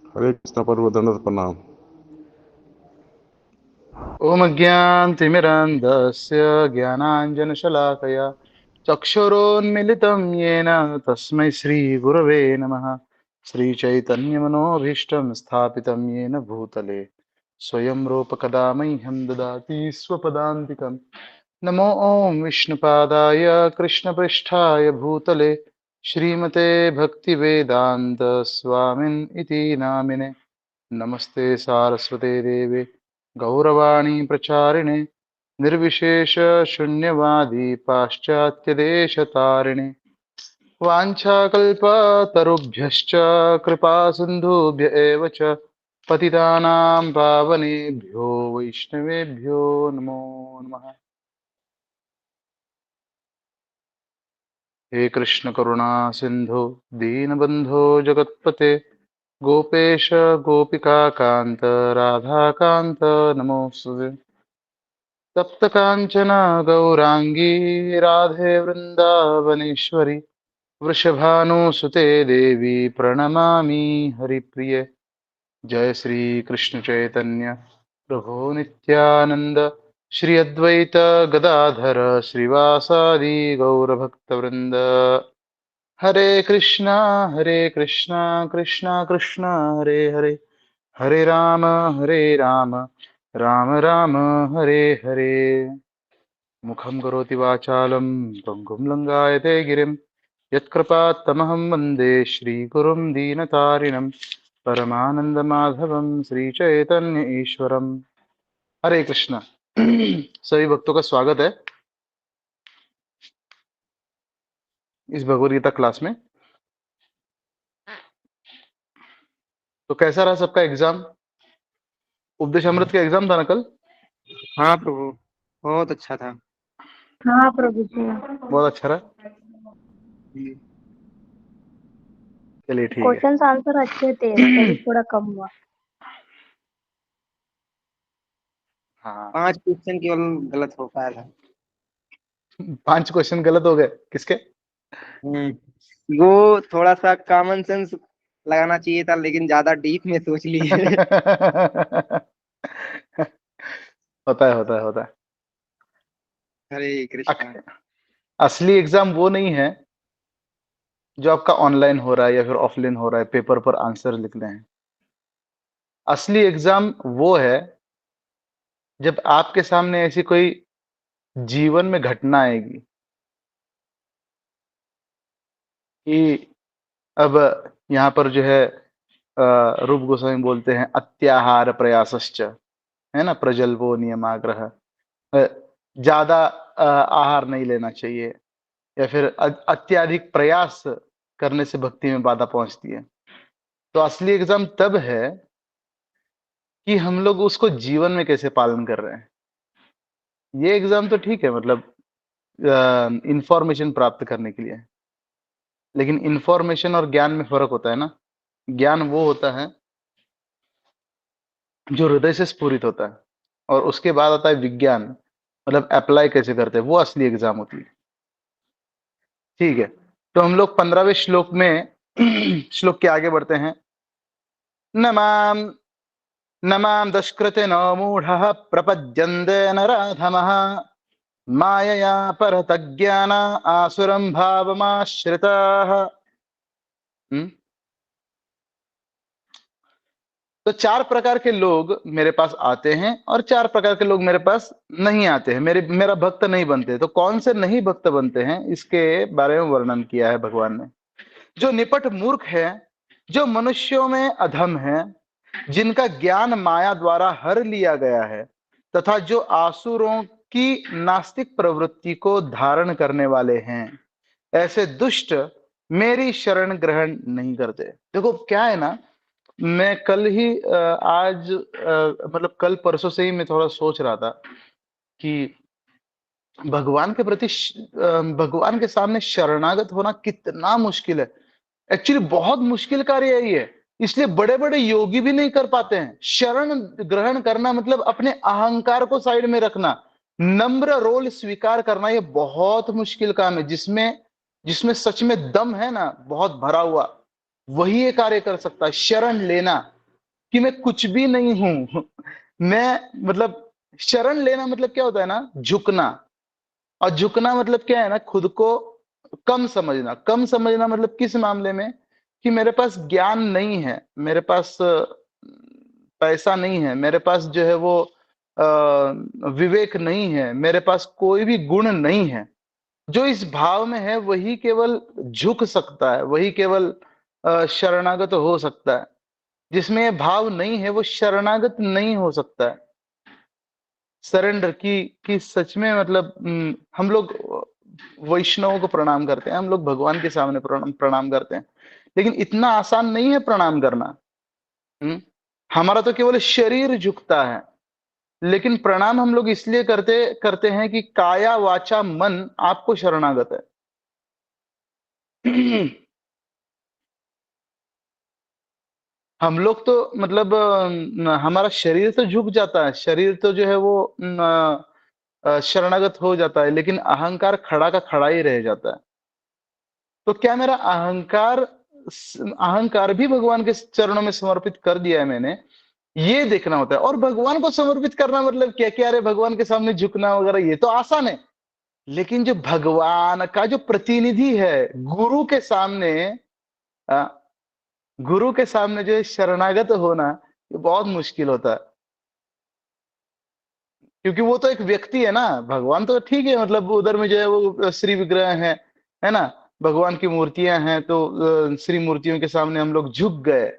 हरे कृष्ण प्रभु दंडवत प्रणाम। ओम अज्ञानतिमिरान्धस्य ज्ञानाञ्जनशलाकया चक्षुरोन्मिलितं येन तस्मै श्रीगुरवे नमः। श्रीचैतन्यमनोभीष्टं स्थापितं येन भूतले स्वयं रूपकदा मह्यं ददाति स्वपदान्तिकं। नमो ॐ विष्णुपादाय कृष्णपृष्ठाय भूतले श्रीमते भक्तिवेदान्त स्वामिन् इति नामिने। नमस्ते सारस्वते देवे गौरवाणी प्रचारिणे निर्विशेष शून्यवादी पाश्चात्यदेशतारिणे वाञ्छाकल्पतरुभ्यश्च कृपा सिन्धुभ्य एव च पतितानां पावनेभ्यो वैष्णवेभ्यो नमो नमः। हे कृष्ण करुणा सिंधु दीनबंधो जगत्पते गोपेश गोपिका कांत राधा कांत नमोस्तुते। तप्त कांचन गौरांगी राधे वृंदावनेश्वरी वृषभानुसुते देवी प्रणमामि हरिप्रिये। जय श्री कृष्ण चैतन्य प्रभु नित्यानंद श्री अद्वैत गदाधर श्रीवासादि गौरभक्तवृंद। हरे कृष्णा कृष्णा कृष्णा हरे हरे हरे हरे राम राम राम हरे हरे। मुखं करोति वाचालं पंगुं लंगायते गिरिं यत्कृपात् तमहं वन्दे श्रीगुरुं दीनतारिणं परमानन्दमाधवं श्रीचैतन्य ईश्वरम्। हरे कृष्णा। सभी भक्तों का स्वागत है इस भगवद गीता क्लास में। तो कैसा रहा सबका एग्जाम? उपदेश अमृत का एग्जाम था ना कल? हाँ प्रभु, बहुत अच्छा था। हाँ प्रभु जी। बहुत अच्छा रहा। हम्म, चलिए ठीक है। क्वेश्चंस आंसर अच्छे थे, स्टडी थोड़ा कम हुआ। हाँ, 5 क्वेश्चन केवल गलत हो पाया था। 5 क्वेश्चन गलत हो गए। किसके? वो थोड़ा सा कॉमन सेंस लगाना चाहिए था, लेकिन ज्यादा डीप में सोच लिए। होता है। हरे कृष्णा। अक- असली एग्जाम वो नहीं है जो आपका ऑनलाइन हो रहा है या फिर ऑफलाइन हो रहा है, पेपर पर आंसर लिखने हैं। असली एग्जाम वो है जब आपके सामने ऐसी कोई जीवन में घटना आएगी कि अब यहाँ पर जो है रूप गोस्वामी बोलते हैं अत्याहार प्रयासश्च, है ना, प्रजल्पो नियमाग्रह। ज्यादा आहार नहीं लेना चाहिए या फिर अत्यधिक प्रयास करने से भक्ति में बाधा पहुंचती है। तो असली एग्जाम तब है कि हम लोग उसको जीवन में कैसे पालन कर रहे हैं। ये एग्जाम तो ठीक है, मतलब इंफॉर्मेशन प्राप्त करने के लिए, लेकिन इंफॉर्मेशन और ज्ञान में फर्क होता है ना। ज्ञान वो होता है जो हृदय से स्फुरित होता है, और उसके बाद आता है विज्ञान, मतलब अप्लाई कैसे करते हैं, वो असली एग्जाम होती है। ठीक है, तो हम लोग 15वें श्लोक में श्लोक के आगे बढ़ते हैं। नमाम नमाम दशकृते न मूढ़ः प्रपद्यन्ते नराधमः मायया परतज्ञाना आसुरं भावमाश्रिताः। हम्म? तो 4 प्रकार के लोग मेरे पास आते हैं और 4 प्रकार के लोग मेरे पास नहीं आते हैं, मेरा भक्त नहीं बनते। तो कौन से नहीं भक्त बनते हैं, इसके बारे में वर्णन किया है भगवान ने। जो निपट मूर्ख है, जो मनुष्यों में अधम है, जिनका ज्ञान माया द्वारा हर लिया गया है, तथा जो आसुरों की नास्तिक प्रवृत्ति को धारण करने वाले हैं, ऐसे दुष्ट मेरी शरण ग्रहण नहीं करते। देखो क्या है ना, मैं कल ही आज मतलब कल परसों से ही मैं थोड़ा सोच रहा था कि भगवान के प्रति भगवान के सामने शरणागत होना कितना मुश्किल है। एक्चुअली बहुत मुश्किल कार्य है ये, इसलिए बड़े बड़े योगी भी नहीं कर पाते हैं। शरण ग्रहण करना मतलब अपने अहंकार को साइड में रखना, नम्र रोल स्वीकार करना, ये बहुत मुश्किल काम है। जिसमें जिसमें सच में दम है ना, बहुत भरा हुआ, वही ये कार्य कर सकता है, शरण लेना। कि मैं कुछ भी नहीं हूं। मैं मतलब शरण लेना मतलब क्या होता है ना, झुकना। और झुकना मतलब क्या है ना, खुद को कम समझना। कम समझना मतलब किस मामले में, कि मेरे पास ज्ञान नहीं है, मेरे पास पैसा नहीं है, मेरे पास जो है वो विवेक नहीं है, मेरे पास कोई भी गुण नहीं है। जो इस भाव में है वही केवल झुक सकता है, वही केवल शरणागत हो सकता है। जिसमें ये भाव नहीं है वो शरणागत नहीं हो सकता है। सरेंडर की सच में मतलब हम लोग वैष्णवों को प्रणाम करते हैं, हम लोग भगवान के सामने प्रणाम करते हैं, लेकिन इतना आसान नहीं है प्रणाम करना। हमारा तो केवल शरीर झुकता है, लेकिन प्रणाम हम लोग इसलिए करते करते हैं कि काया वाचा मन आपको शरणागत है। हम लोग तो मतलब हमारा शरीर तो झुक जाता है, शरीर तो जो है वो शरणागत हो जाता है, लेकिन अहंकार खड़ा का खड़ा ही रह जाता है। तो क्या मेरा अहंकार भी भगवान के चरणों में समर्पित कर दिया है मैंने, ये देखना होता है। और भगवान को समर्पित करना मतलब क्या, क्या अरे भगवान के सामने झुकना वगैरह ये तो आसान है, लेकिन जो भगवान का जो प्रतिनिधि है, गुरु के सामने अ, गुरु के सामने जो है शरणागत होना, ये बहुत मुश्किल होता है। क्योंकि वो तो एक व्यक्ति है ना, भगवान तो ठीक है, मतलब उधर में जो है वो श्री विग्रह है ना, भगवान की मूर्तियां हैं, तो श्री मूर्तियों के सामने हम लोग झुक गए।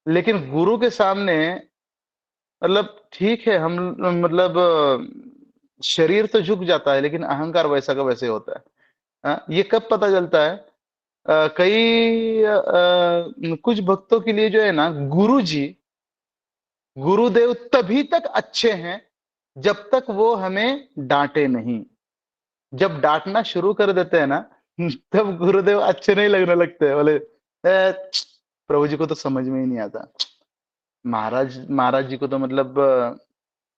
लेकिन गुरु के सामने मतलब ठीक है, हम मतलब शरीर तो झुक जाता है, लेकिन अहंकार वैसा का वैसे होता है। ये कब पता चलता है, कुछ भक्तों के लिए जो है ना, गुरुदेव तभी तक अच्छे हैं जब तक वो हमें डांटे नहीं। जब डांटना शुरू कर देते हैं ना, तब गुरुदेव अच्छे नहीं लगने लगते हैं। बोले प्रभु जी को तो समझ में ही नहीं आता, महाराज महाराज जी को तो मतलब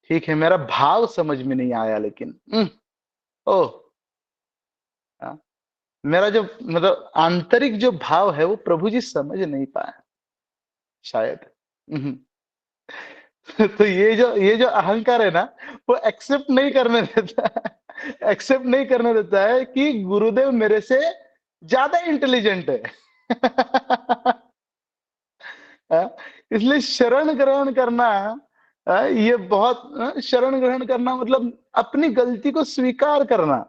ठीक है, मेरा भाव समझ में नहीं आया, लेकिन ओ हाँ, मेरा जो मतलब आंतरिक जो भाव है वो प्रभु जी समझ नहीं पाए शायद। हम्म। तो ये जो अहंकार है ना, वो एक्सेप्ट नहीं करने देता है, एक्सेप्ट नहीं करने देता है कि गुरुदेव मेरे से ज्यादा इंटेलिजेंट है। इसलिए शरण ग्रहण करना, ये बहुत शरण ग्रहण करना मतलब अपनी गलती को स्वीकार करना।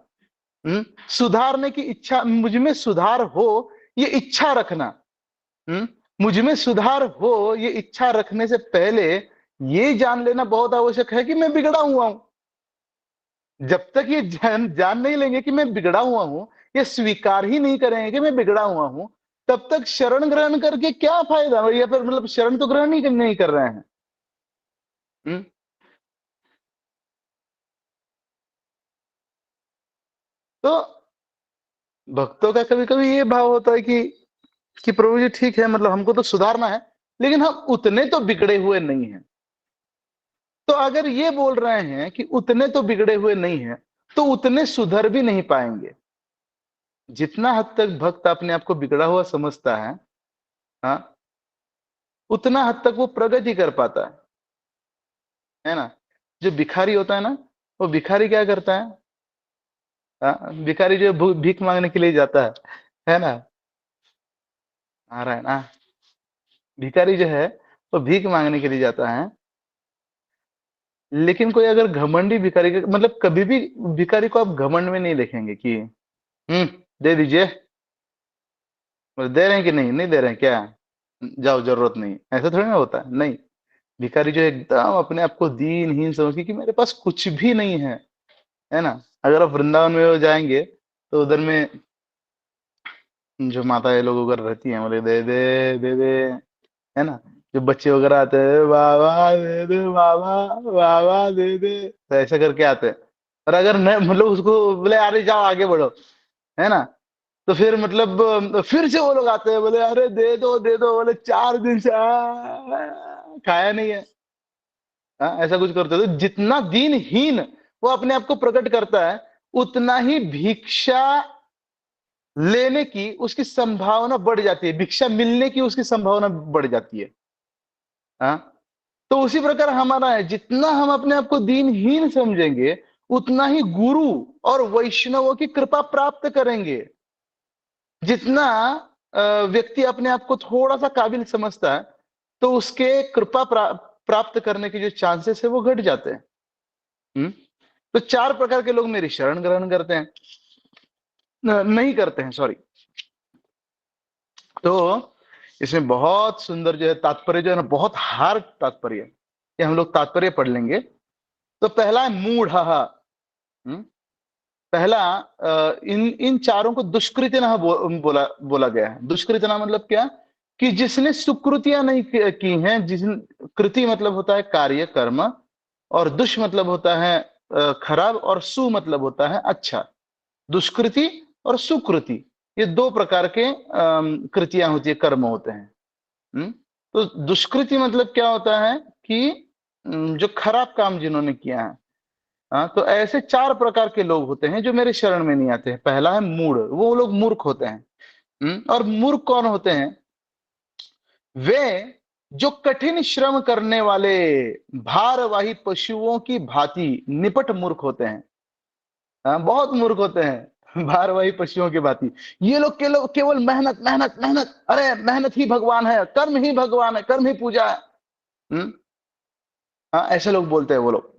सुधारने की इच्छा, मुझ में सुधार हो ये इच्छा रखना। हम्म मुझ में सुधार हो ये इच्छा रखने से पहले ये जान लेना बहुत आवश्यक है कि मैं बिगड़ा हुआ हूं। जब तक ये जान नहीं लेंगे कि मैं बिगड़ा हुआ हूं, ये स्वीकार ही नहीं करेंगे कि मैं बिगड़ा हुआ हूं, तब तक शरण ग्रहण करके क्या फायदा, या फिर मतलब शरण तो ग्रहण ही नहीं कर रहे हैं। हम्म? तो भक्तों का कभी कभी ये भाव होता है कि प्रभु जी ठीक है, मतलब हमको तो सुधारना है, लेकिन हम उतने तो बिगड़े हुए नहीं हैं। तो अगर ये बोल रहे हैं कि उतने तो बिगड़े हुए नहीं हैं, तो उतने सुधर भी नहीं पाएंगे। जितना हद तक भक्त अपने आप को बिगड़ा हुआ समझता है, हाँ, उतना हद तक वो प्रगति कर पाता है ना। जो भिखारी होता है ना, वो भिखारी क्या करता है, हाँ, भिखारी जो भीख मांगने के लिए जाता है ना, आ रहा है ना, भिखारी जो है वो भीख मांगने के लिए जाता है। लेकिन कोई अगर घमंडी भिखारी मतलब कभी भी भिखारी को आप घमंड में नहीं देखेंगे कि दे दीजिए, मतलब दे रहे हैं कि नहीं, नहीं दे रहे हैं क्या, जाओ जरूरत नहीं, ऐसा थोड़ी ना होता है। नहीं, भिखारी जो एकदम अपने आप को दीनहीन समझ कि मेरे पास कुछ भी नहीं है ना। अगर आप वृंदावन में जाएंगे तो उधर में जो माताएं लोग वगैरह रहती हैं, बोले दे दे दे दे, है ना। जो बच्चे वगैरह आते हैं, बाबा दे दे बाबा, बाबा दे दे, तो ऐसा करके आते हैं। और अगर न मतलब उसको बोले अरे जाओ आगे बढ़ो, है ना, तो फिर मतलब फिर से वो लोग आते हैं, बोले अरे दे दो, बोले 4 दिन से खाया नहीं है। ऐसा कुछ करते हो। तो जितना दीनहीन वो अपने आप को प्रकट करता है, उतना ही भिक्षा लेने की उसकी संभावना बढ़ जाती है, भिक्षा मिलने की उसकी संभावना बढ़ जाती है। हाँ, तो उसी प्रकार हमारा है, जितना हम अपने आप को दीनहीन समझेंगे उतना ही गुरु और वैष्णवों की कृपा प्राप्त करेंगे। जितना व्यक्ति अपने आप को थोड़ा सा काबिल समझता है तो उसके कृपा प्राप्त करने के जो चांसेस है वो घट जाते हैं। तो 4 प्रकार के लोग मेरी शरण ग्रहण करते हैं, नहीं करते हैं, सॉरी। तो इसमें बहुत सुंदर जो है तात्पर्य जो है ना, बहुत हार्ड तात्पर्य है, ये हम लोग तात्पर्य पढ़ लेंगे। तो पहला है मूढ़ः। पहला इन चारों को दुष्कृतिना बोला गया है। दुष्कृतिना मतलब क्या, कि जिसने सुकृतियां नहीं की हैं, जिस कृति मतलब होता है कार्य कर्म, और दुष् मतलब होता है खराब, और सु मतलब होता है अच्छा। दुष्कृति और सुकृति ये 2 प्रकार के कृतियां होती है, कर्म होते हैं। तो दुष्कृति मतलब क्या होता है कि जो खराब काम जिन्होंने किया है। हाँ, तो ऐसे 4 प्रकार के लोग होते हैं जो मेरे शरण में नहीं आते हैं। पहला है मूढ़, वो लोग मूर्ख होते हैं। और मूर्ख कौन होते हैं? वे जो कठिन श्रम करने वाले भारवाही पशुओं की भांति निपट मूर्ख होते हैं। हाँ, बहुत मूर्ख होते हैं भारवाही पशुओं की भांति। ये लोग केवल मेहनत मेहनत मेहनत, अरे मेहनत ही भगवान है, कर्म ही भगवान है, कर्म ही पूजा है। हाँ, ऐसे लोग बोलते हैं वो लोग।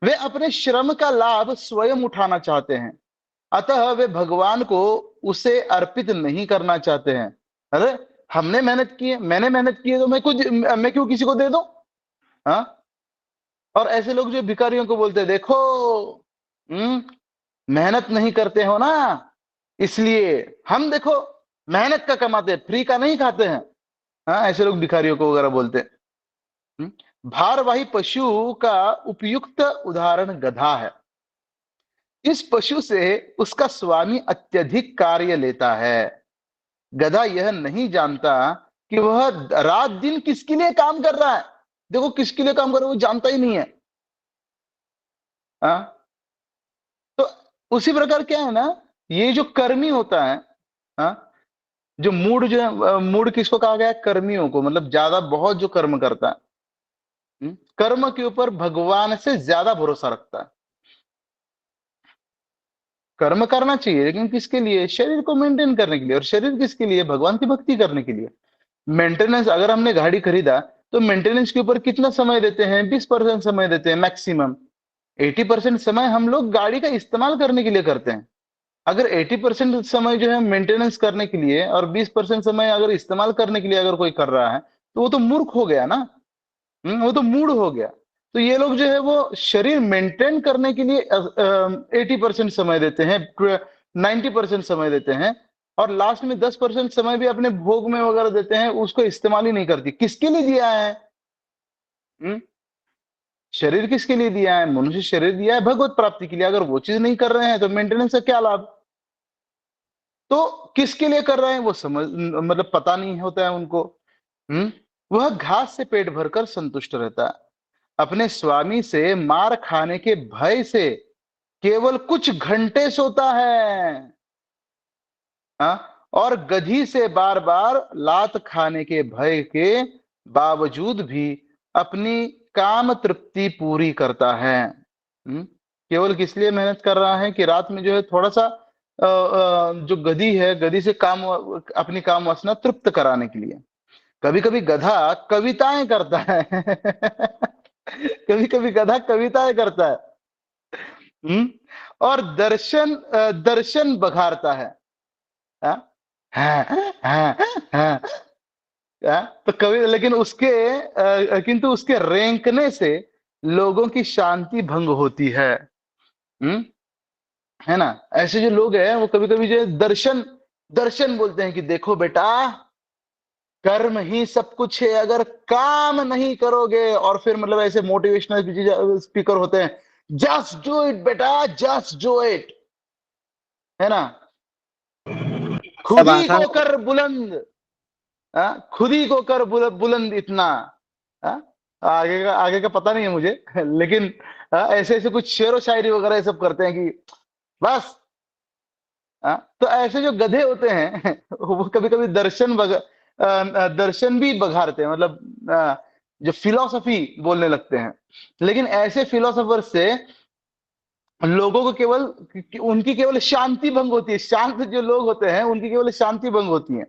वे अपने श्रम का लाभ स्वयं उठाना चाहते हैं, अतः वे भगवान को उसे अर्पित नहीं करना चाहते हैं। अरे हमने मेहनत की है, मैंने मेहनत की है, तो मैं क्यों किसी को दे दूं? हाँ, और ऐसे लोग जो भिखारियों को बोलते हैं, देखो मेहनत नहीं करते हो ना, इसलिए हम देखो मेहनत का कमाते हैं, फ्री का नहीं खाते हैं। हाँ, ऐसे लोग भिखारियों को वगैरह बोलते हैं। भारवाही पशु का उपयुक्त उदाहरण गधा है। इस पशु से उसका स्वामी अत्यधिक कार्य लेता है। गधा यह नहीं जानता कि वह रात दिन किसके लिए काम कर रहा है। देखो किसके लिए काम कर रहा है वो जानता ही नहीं है। तो उसी प्रकार क्या है ना, ये जो कर्मी होता है, जो मूड जो है, मूड किसको कहा गया है? कर्मियों को, मतलब ज्यादा बहुत जो कर्म करता है, कर्म के ऊपर भगवान से ज्यादा भरोसा रखता है। कर्म करना चाहिए लेकिन किसके लिए? शरीर को मेंटेन करने के लिए। और शरीर किसके लिए? भगवान की भक्ति करने के लिए। मेंटेनेंस, अगर हमने गाड़ी खरीदा तो मेंटेनेंस के ऊपर कितना समय देते हैं? 20% समय देते हैं मैक्सिमम। 80% समय हम लोग गाड़ी का इस्तेमाल करने के लिए करते हैं। अगर 80% समय जो है मेंटेनेंस करने के लिए और 20% समय अगर इस्तेमाल करने के लिए अगर कोई कर रहा है तो वो तो मूर्ख हो गया ना। वो तो मूड हो गया। तो ये लोग जो है वो शरीर मेंटेन करने के लिए 80% समय देते हैं, 90% समय देते हैं, और लास्ट में 10% समय भी अपने भोग में वगैरह देते हैं, उसको इस्तेमाल ही नहीं करती। किसके लिए दिया है? शरीर किसके लिए दिया है? मनुष्य शरीर दिया है भगवत प्राप्ति के लिए। अगर वो चीज नहीं कर रहे हैं तो मेंटेनेंस का क्या लाभ? तो किसके लिए कर रहे हैं वो समझ, मतलब पता नहीं होता है उनको। वह घास से पेट भरकर संतुष्ट रहता है, अपने स्वामी से मार खाने के भय से केवल कुछ घंटे सोता है। और गधी से बार बार लात खाने के भय के बावजूद भी अपनी काम तृप्ति पूरी करता है। केवल किस लिए मेहनत कर रहा है? कि रात में जो है थोड़ा सा जो गधी है, गधी से अपनी काम वासना तृप्त कराने के लिए। कभी कभी गधा कविताएं करता है कभी कभी गधा कविताएं करता है। और दर्शन बघारता है। हाँ? हाँ, हाँ, तो कवि, लेकिन किंतु उसके रेंकने से लोगों की शांति भंग होती है। है ना? ऐसे जो लोग हैं वो कभी कभी जो है दर्शन दर्शन बोलते हैं कि देखो बेटा कर्म ही सब कुछ है, अगर काम नहीं करोगे, और फिर मतलब ऐसे मोटिवेशनल स्पीकर होते हैं, जस्ट डू इट बेटा, जस्ट डू इट। है ना? खुद ही को कर बुलंद, खुद ही को कर बुलंद इतना। आगे का पता नहीं है मुझे लेकिन ऐसे ऐसे कुछ शेरो शायरी वगैरह ये सब करते हैं कि बस। तो ऐसे जो गधे होते हैं वो कभी कभी दर्शन भी बघारते हैं, मतलब जो फिलॉसफी बोलने लगते हैं। लेकिन ऐसे फिलोसोफर से लोगों को केवल उनकी केवल शांति भंग होती है। शांत जो लोग होते हैं उनकी केवल शांति भंग होती है।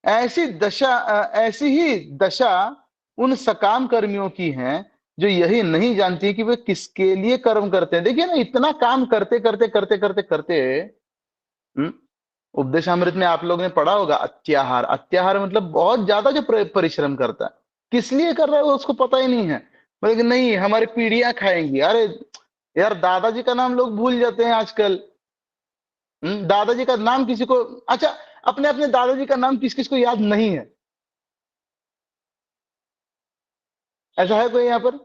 ऐसी ही दशा उन सकाम कर्मियों की है जो यही नहीं जानती कि वे किसके लिए कर्म करते हैं। देखिए ना, इतना काम करते करते करते करते करते उपदेशामृत में आप लोगों ने पढ़ा होगा, अत्याहार। अत्याहार मतलब बहुत ज्यादा जो परिश्रम करता है, किस लिए कर रहा है वो उसको पता ही नहीं है। बोले कि नहीं, हमारी पीढ़ियां खाएंगी। अरे यार, दादाजी का नाम लोग भूल जाते हैं आजकल। दादाजी का नाम किसी को, अच्छा, अपने अपने दादाजी का नाम किस किस को याद नहीं है? ऐसा है कोई यहाँ पर?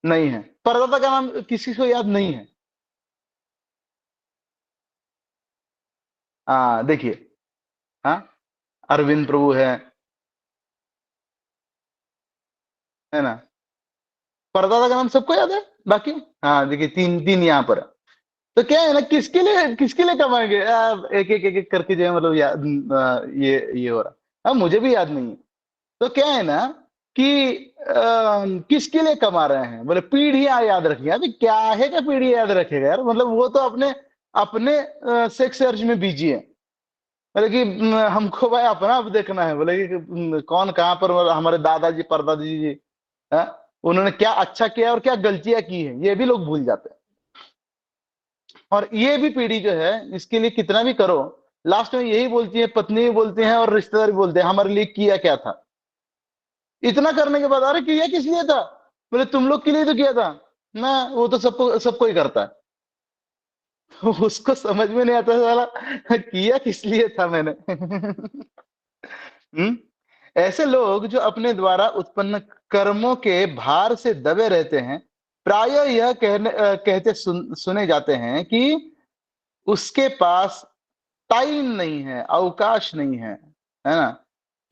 नहीं है। परदादा का नाम किसी को याद नहीं है? देखिए, हाँ, अरविंद प्रभु है ना। परदादा का नाम सबको याद है बाकी? हाँ, देखिए, तीन तीन यहाँ पर। तो क्या है ना, किसके लिए कमाएंगे? एक एक एक एक करके जो है, मतलब याद, ये हो रहा। हाँ, मुझे भी याद नहीं है। तो क्या है ना कि किसके लिए कमा रहे हैं? बोले पीढ़ियां याद रखेंगे। अभी क्या है क्या पीढ़ी याद रखेगा यार? मतलब वो तो अपने अपने सेक्स अर्ज में बिजी है। बोले कि हमको भाई अपना अब देखना है। बोले कि कौन कहाँ पर, हमारे दादाजी परदादी जी, उन्होंने क्या अच्छा किया और क्या गलतियां की है, ये भी लोग भूल जाते हैं। और ये भी पीढ़ी जो है, इसके लिए कितना भी करो, लास्ट में यही बोलती है, पत्नी भी बोलती है और रिश्तेदार भी बोलते हैं, हमारे लिए किया क्या था। इतना करने के बाद, अरे किया किस लिए था? बोले तुम लोग के लिए तो किया था ना। वो तो सबको सबको ही करता है। उसको समझ में नहीं आता साला, किया किस लिए था मैंने। ऐसे लोग जो अपने द्वारा उत्पन्न कर्मों के भार से दबे रहते हैं, प्रायः यह कहते सुने जाते हैं कि उसके पास टाइम नहीं है, अवकाश नहीं है ना।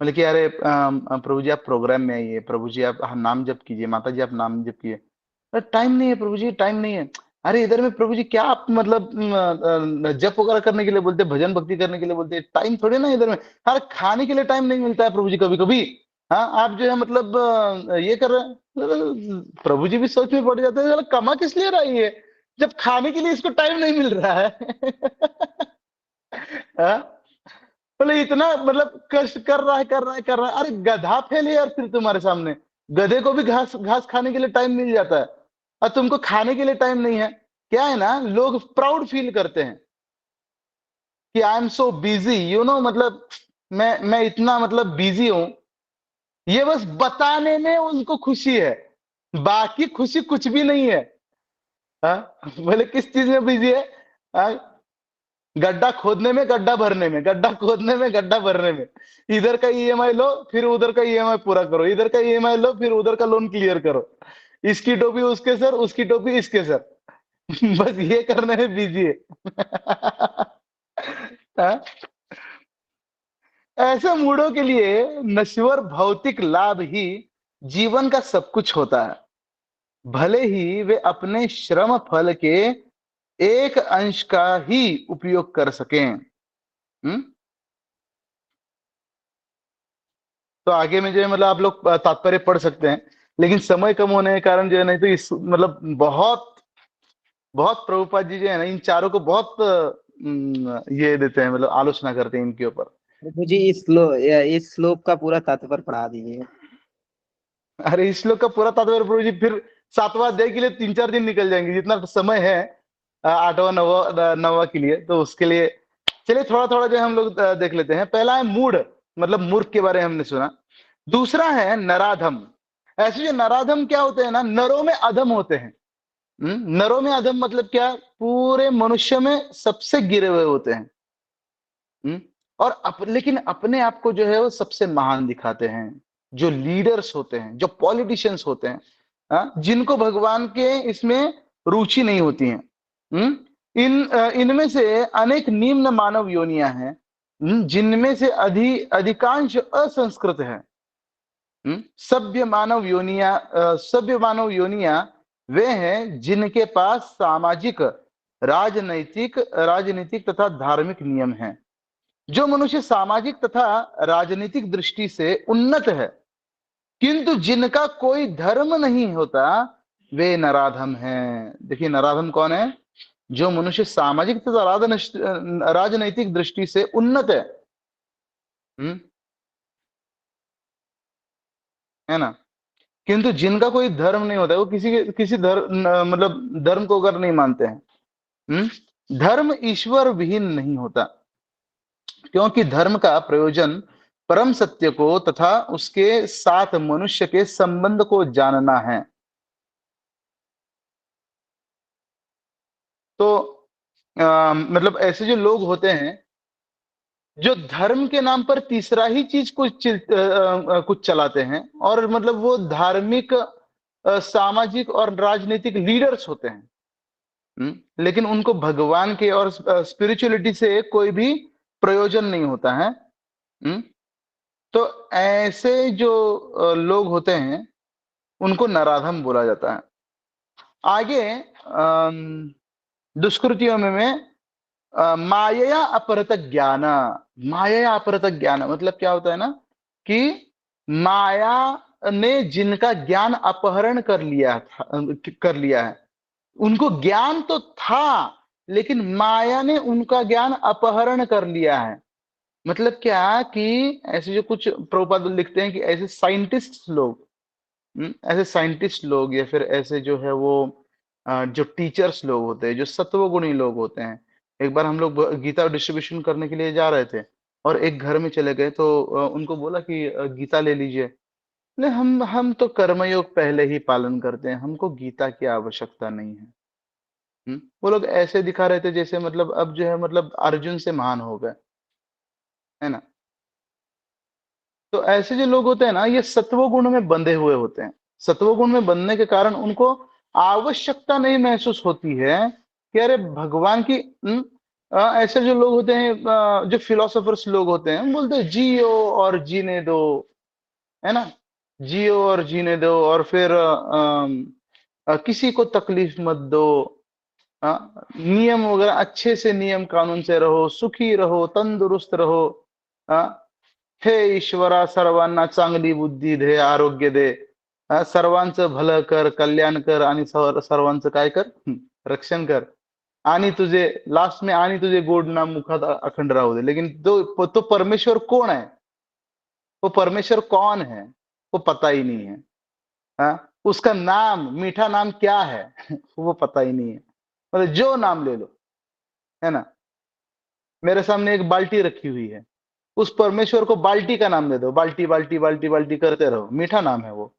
बोले कि अरे प्रभु जी आप प्रोग्राम में आइए, प्रभु जी आप नाम जप कीजिए, माता जी आप नाम जप कीजिए। अरे टाइम नहीं है प्रभु जी, टाइम नहीं है। अरे इधर में प्रभु जी क्या आप मतलब जप वगैरह करने के लिए बोलते, भजन भक्ति करने के लिए बोलते, टाइम थोड़ी ना इधर में। अरे खाने के लिए टाइम नहीं मिलता है प्रभु जी कभी कभी। हाँ, आप जो है मतलब ये कर रहे हैं। प्रभु जी भी सोच में पड़ जाते हैं, कमा किस लिए रहा है ये, जब खाने के लिए इसको टाइम नहीं मिल रहा है। हाँ? बोले इतना मतलब कष्ट कर रहा है। अरे गधा फैले यार फिर तुम्हारे सामने। गधे को भी घास घास खाने के लिए टाइम मिल जाता है, और तुमको खाने के लिए टाइम नहीं है। क्या है ना, लोग प्राउड फील करते हैं कि आई एम सो बिजी, मतलब मैं इतना मतलब बिजी हूं। ये बस बताने में उनको खुशी है, बाकी खुशी कुछ भी नहीं है। बोले किस चीज में बिजी है? हाँ? गड्ढा खोदने में, गड्ढा भरने में, गड्ढा खोदने में, गड्ढा भरने में। इधर का ईएमआई लो, फिर उधर का ईएमआई पूरा करो, इधर का ईएमआई लो, फिर उधर का लोन क्लियर करो। इसकी टोपी उसके सर, उसकी टोपी इसके सर। बस ये करने में बिजी है। हाँ? ऐसे मूडों के लिए नश्वर भौतिक लाभ ही जीवन का सब कुछ होता है, भले ही वे अपने श्रम फल के एक अंश का ही उपयोग कर सकें। हम्म तो आगे में जो है मतलब आप लोग तात्पर्य पढ़ सकते हैं, लेकिन समय कम होने के कारण जो है, नहीं तो इस मतलब बहुत बहुत प्रभुपाद जी जो है ना, इन चारों को बहुत ये देते हैं, मतलब आलोचना करते हैं इनके ऊपर। मुझे इस श्लोक का पूरा तात्पर्य पढ़ा दीजिए। अरे इस श्लोक का पूरा तात्पर्य प्रभु जी फिर 7वां अध्याय के लिए 3-4 दिन निकल जाएंगे, जितना समय है 8वां 9वां के लिए, तो उसके लिए चलिए थोड़ा थोड़ा जो है हम लोग देख लेते हैं। पहला है मूढ़, मतलब मूर्ख के बारे में हमने सुना। दूसरा है नराधम। ऐसे जो नराधम क्या होते हैं ना, नरों में अधम होते हैं। नरों में अधम मतलब क्या? पूरे मनुष्य में सबसे गिरे हुए होते हैं। और लेकिन अपने आप को जो है वो सबसे महान दिखाते हैं। जो लीडर्स होते हैं, जो पॉलिटिशियंस होते हैं, जिनको भगवान के इसमें रुचि नहीं होती है। इनमें से अनेक निम्न मानव योनियां हैं, जिनमें से अधिकांश असंस्कृत है। सभ्य मानव योनियां वे हैं जिनके पास सामाजिक, राजनीतिक तथा धार्मिक नियम हैं। जो मनुष्य सामाजिक तथा राजनीतिक दृष्टि से उन्नत है किंतु जिनका कोई धर्म नहीं होता वे नराधम हैं। देखिए नराधम कौन है? जो मनुष्य सामाजिक तथा राजनैतिक दृष्टि से उन्नत है। है ना? किंतु जिनका कोई धर्म नहीं होता, वो किसी धर्म मतलब धर्म को अगर नहीं मानते हैं, धर्म ईश्वर विहीन नहीं होता, क्योंकि धर्म का प्रयोजन परम सत्य को तथा उसके साथ मनुष्य के संबंध को जानना है। तो मतलब ऐसे जो लोग होते हैं जो धर्म के नाम पर तीसरा ही चीज कुछ चलाते हैं, और मतलब वो धार्मिक सामाजिक और राजनीतिक लीडर्स होते हैं, लेकिन उनको भगवान के और स्पिरिचुअलिटी से कोई भी प्रयोजन नहीं होता है। तो ऐसे जो लोग होते हैं उनको नराधम बोला जाता है। आगे दुष्कृतियों में मायया अपहृत ज्ञान। मायया अपहृत ज्ञान मतलब क्या होता है ना, कि माया ने जिनका ज्ञान अपहरण कर लिया है। उनको ज्ञान तो था लेकिन माया ने उनका ज्ञान अपहरण कर लिया है। मतलब क्या कि ऐसे जो कुछ प्रभुपाद लिखते हैं कि ऐसे साइंटिस्ट लोग या फिर ऐसे जो है वो जो टीचर्स लोग होते हैं, जो सत्वगुणी लोग होते हैं। एक बार हम लोग गीता डिस्ट्रीब्यूशन करने के लिए जा रहे थे और एक घर में चले गए, तो उनको बोला कि गीता ले लीजिए। नहीं, हम तो कर्मयोग पहले ही पालन करते हैं, हमको गीता की आवश्यकता नहीं है। वो लोग ऐसे दिखा रहे थे जैसे मतलब अब जो है मतलब अर्जुन से महान हो गए, है ना? तो ऐसे जो लोग होते हैं ना, ये सत्वगुण में बंधे हुए होते हैं। सत्वगुण में बंधने के कारण उनको आवश्यकता नहीं महसूस होती है कि अरे भगवान की ऐसे जो लोग होते हैं, जो फिलोसोफर्स लोग होते हैं, बोलते हैं जियो और जीने दो, है ना? जियो और जीने दो, और फिर किसी को तकलीफ मत दो, नियम वगैरह अच्छे से नियम कानून से रहो, सुखी रहो, तंदुरुस्त रहो, हे ईश्वरा सर्वांना चांगली बुद्धी दे, आरोग्य दे, सर्वांचं भलं कर, कल्याण कर आणि सर्वांचं काय कर? रक्षण कर, आणि तुझे लास्ट में आणि तुझे गोड नाम मुखात अखंड राहू दे। लेकिन तो परमेश्वर कौन है? वो परमेश्वर कौन है वो पता ही नहीं है। उसका नाम, मीठा नाम क्या है? वो पता ही नहीं है। मतलब जो नाम ले लो, है ना? मेरे सामने एक बाल्टी रखी हुई है, उस परमेश्वर को बाल्टी का नाम दे दो, बाल्टी बाल्टी बाल्टी बाल्टी करते रहो, मीठा नाम है वो।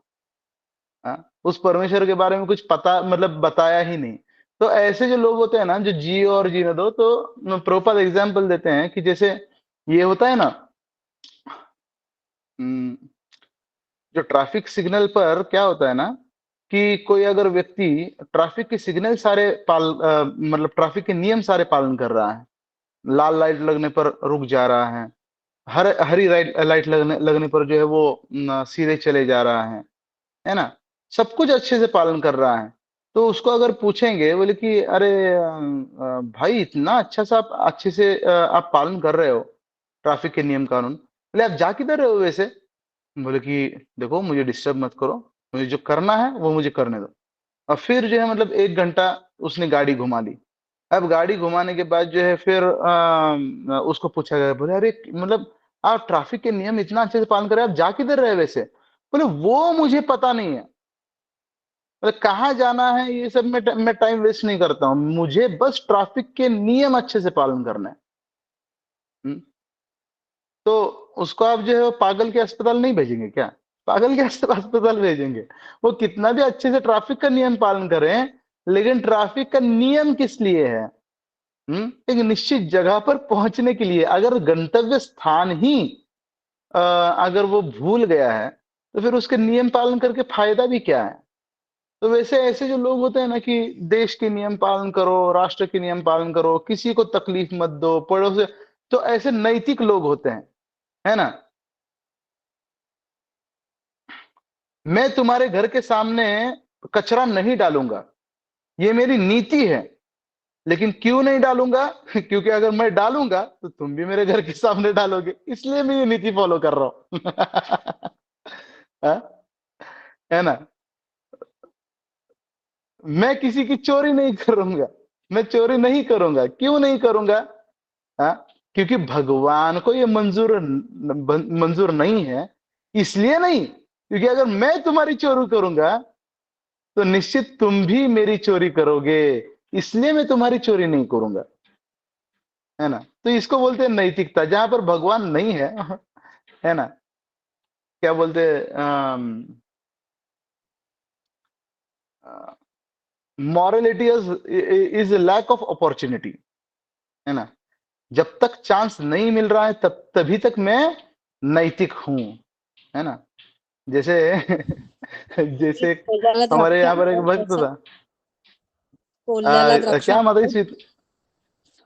उस परमेश्वर के बारे में कुछ पता मतलब बताया ही नहीं। तो ऐसे जो लोग होते हैं ना, जो जियो और जीने दो, तो प्रॉपर एग्जाम्पल देते हैं कि जैसे ये होता है ना, जो ट्रैफिक सिग्नल पर क्या होता है ना, कि कोई अगर व्यक्ति ट्रैफिक के सिग्नल सारे मतलब ट्रैफिक के नियम सारे पालन कर रहा है, लाल लाइट लगने पर रुक जा रहा है, हरी लाइट लगने पर जो है वो सीधे चले जा रहा है ना? सब कुछ अच्छे से पालन कर रहा है। तो उसको अगर पूछेंगे, बोले कि अरे भाई इतना अच्छा सा आप अच्छे से आप पालन कर रहे हो ट्रैफिक के नियम कानून, बोले आप जा किधर रहे हो वैसे? बोले कि देखो मुझे डिस्टर्ब मत करो, मुझे जो करना है वो मुझे करने दो। और फिर जो है मतलब 1 घंटा उसने गाड़ी घुमा ली। अब गाड़ी घुमाने के बाद जो है फिर उसको पूछा गया, बोले अरे मतलब आप ट्रैफिक के नियम इतना अच्छे से पालन कर रहे हैं, आप जा किधर रहे वैसे? बोले वो मुझे पता नहीं है, मतलब कहाँ जाना है ये सब में मैं टाइम वेस्ट नहीं करता हूँ, मुझे बस ट्रैफिक के नियम अच्छे से पालन करना है। तो उसको आप जो है वो पागल के अस्पताल नहीं भेजेंगे क्या? पागल के अस्पताल भेजेंगे। वो कितना भी अच्छे से ट्रैफिक का नियम पालन करें, लेकिन ट्रैफिक का नियम किस लिए है? एक निश्चित जगह पर पहुंचने के लिए। अगर गंतव्य स्थान ही अगर वो भूल गया है, तो फिर उसके नियम पालन करके फायदा भी क्या है? तो वैसे ऐसे जो लोग होते हैं ना, कि देश के नियम पालन करो, राष्ट्र के नियम पालन करो, किसी को तकलीफ मत दो, पड़ोस, तो ऐसे नैतिक लोग होते हैं, है ना? मैं तुम्हारे घर के सामने कचरा नहीं डालूंगा, ये मेरी नीति है। लेकिन क्यों नहीं डालूंगा? क्योंकि अगर मैं डालूंगा तो तुम भी मेरे घर के सामने डालोगे, इसलिए मैं ये नीति फॉलो कर रहा हूं। हाँ? है ना? मैं किसी की चोरी नहीं करूंगा, मैं चोरी नहीं करूंगा। क्यों नहीं करूंगा? हाँ? क्योंकि भगवान को ये मंजूर नहीं है, इसलिए नहीं। क्योंकि अगर मैं तुम्हारी चोरी करूंगा तो निश्चित तुम भी मेरी चोरी करोगे, इसलिए मैं तुम्हारी चोरी नहीं करूंगा। है ना? तो इसको बोलते हैं नैतिकता, जहां पर भगवान नहीं है। है ना? क्या बोलते हैं, morality is lack of opportunity. है ना? जब तक चांस नहीं मिल रहा है तब तभी तक मैं नैतिक हूं। है ना? जैसे जैसे कोल्ह्याला हमारे यहाँ पर एक द्राक्षांबळ भक्त त्याचं था। कोल्ह्याला क्या माता द्राक्षांबळ जी?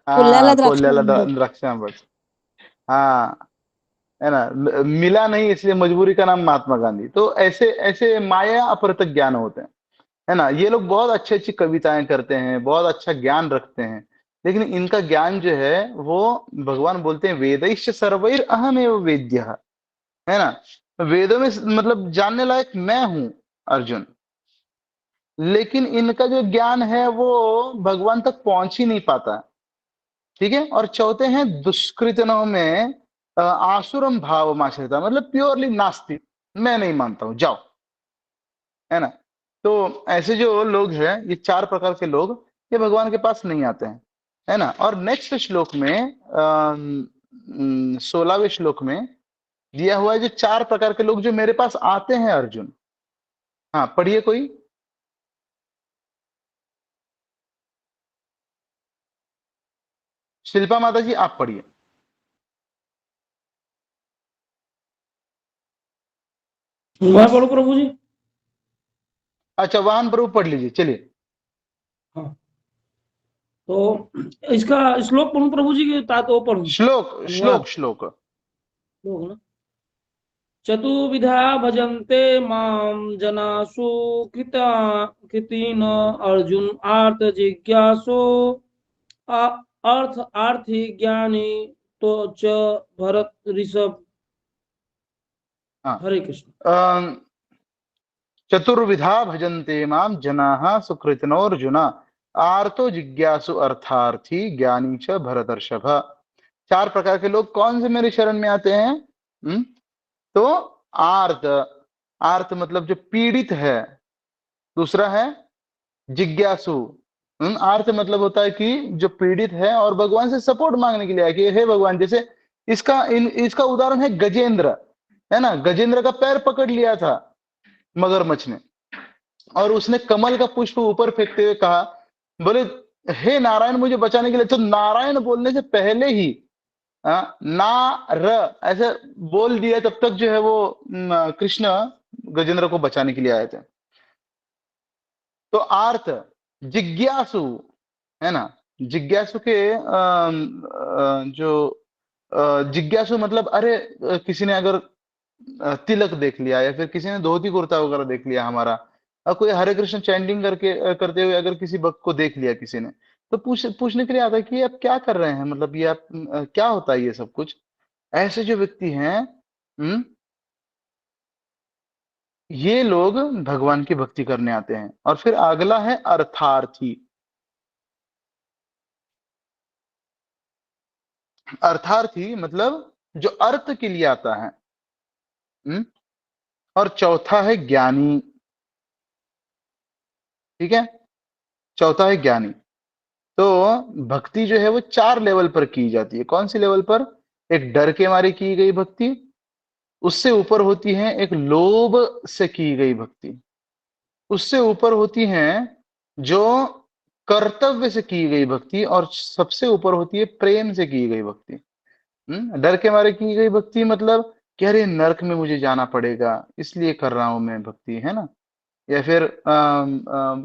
कोल्ह्याला हाँ, कोल्याला द्राक्षांबळ द्राक्षांबद। हाँ, है ना? मिला नहीं इसलिए मजबूरी का नाम महात्मा गांधी। तो ऐसे ऐसे माया अपरतक ज्ञान होते हैं। है ना? ये लोग बहुत अच्छी अच्छी कविताएं करते हैं, बहुत अच्छा ज्ञान रखते हैं, लेकिन इनका ज्ञान जो है वो, भगवान बोलते हैं वेदैश्च सर्वैर अहमेव वेद्यः। है ना? वेदों में मतलब जानने लायक मैं हूं अर्जुन, लेकिन इनका जो ज्ञान है वो भगवान तक पहुंच ही नहीं पाता। ठीक है? और चौथे हैं दुष्कृतनों में आसुरम भाव माश्रिता, मतलब प्योरली नास्तिक, मैं नहीं मानता हूं, जाओ। है ना? तो ऐसे जो लोग हैं, ये चार प्रकार के लोग, ये भगवान के पास नहीं आते हैं। है ना? और नेक्स्ट श्लोक में 16वें श्लोक में दिया हुआ है जो चार प्रकार के लोग जो मेरे पास आते हैं अर्जुन। हाँ, पढ़िए कोई। शिल्पा माता जी आप पढ़िए। मैं बोलो प्रभु जी। अच्छा, वाहन प्रभु पढ़ लीजिए, चलिए। हाँ, तो इसका श्लोक पढ़ूं प्रभु जी के तात वो पढ़ूं श्लोक अनुवाद श्लोक। श्लोक ना। चतुर्विधा भजन्ते माम जनासु कृतिन अर्जुन आर्त जिज्ञासो अर्थ आर्थि ज्ञानी तो च भरत ऋषभ। हाँ, हरे कृष्ण। चतुर्विधा भजन्ते माम जनाः सुकृतिनोऽर्जुन आर्तो जिज्ञासु अर्थार्थी ज्ञानी च भरतर्षभ। चार प्रकार के लोग कौन से मेरे शरण में आते हैं? तो आर्त, आर्त मतलब जो पीड़ित है। दूसरा है जिज्ञासु। आर्त मतलब होता है कि जो पीड़ित है और भगवान से सपोर्ट मांगने के लिए आया कि हे भगवान, जैसे इसका उदाहरण है गजेंद्र। है ना? गजेंद्र का पैर पकड़ लिया था मगरमच्छ ने, और उसने कमल का पुष्प ऊपर फेंकते हुए कहा, बोले हे नारायण मुझे बचाने के लिए। तो नारायण बोलने से पहले ही ना र ऐसे बोल दिया, तब तक जो है वो कृष्ण गजेंद्र को बचाने के लिए आए थे। तो आर्त, जिज्ञासु। है ना? जिज्ञासु के जो जिज्ञासु मतलब, अरे किसी ने अगर तिलक देख लिया, या फिर किसी ने धोती कुर्ता वगैरह देख लिया हमारा, और कोई हरे कृष्ण चैंटिंग करके करते हुए अगर किसी भक्त को देख लिया किसी ने, तो पूछने के लिए आता है कि ये आप क्या कर रहे हैं, मतलब ये आप क्या होता है ये सब कुछ। ऐसे जो व्यक्ति हैं, ये लोग भगवान की भक्ति करने आते हैं। और फिर अगला है अर्थार्थी। अर्थार्थी मतलब जो अर्थ के लिए आता है। और चौथा है ज्ञानी। ठीक है? चौथा है ज्ञानी। तो भक्ति जो है वो चार लेवल पर की जाती है। कौन सी लेवल पर? एक डर के मारे की गई भक्ति, उससे ऊपर होती है एक लोभ से की गई भक्ति, उससे ऊपर होती है जो कर्तव्य से की गई भक्ति, और सबसे ऊपर होती है प्रेम से की गई भक्ति। डर के मारे की गई भक्ति मतलब कि अरे नरक में मुझे जाना पड़ेगा इसलिए कर रहा हूं मैं भक्ति। है ना? या फिर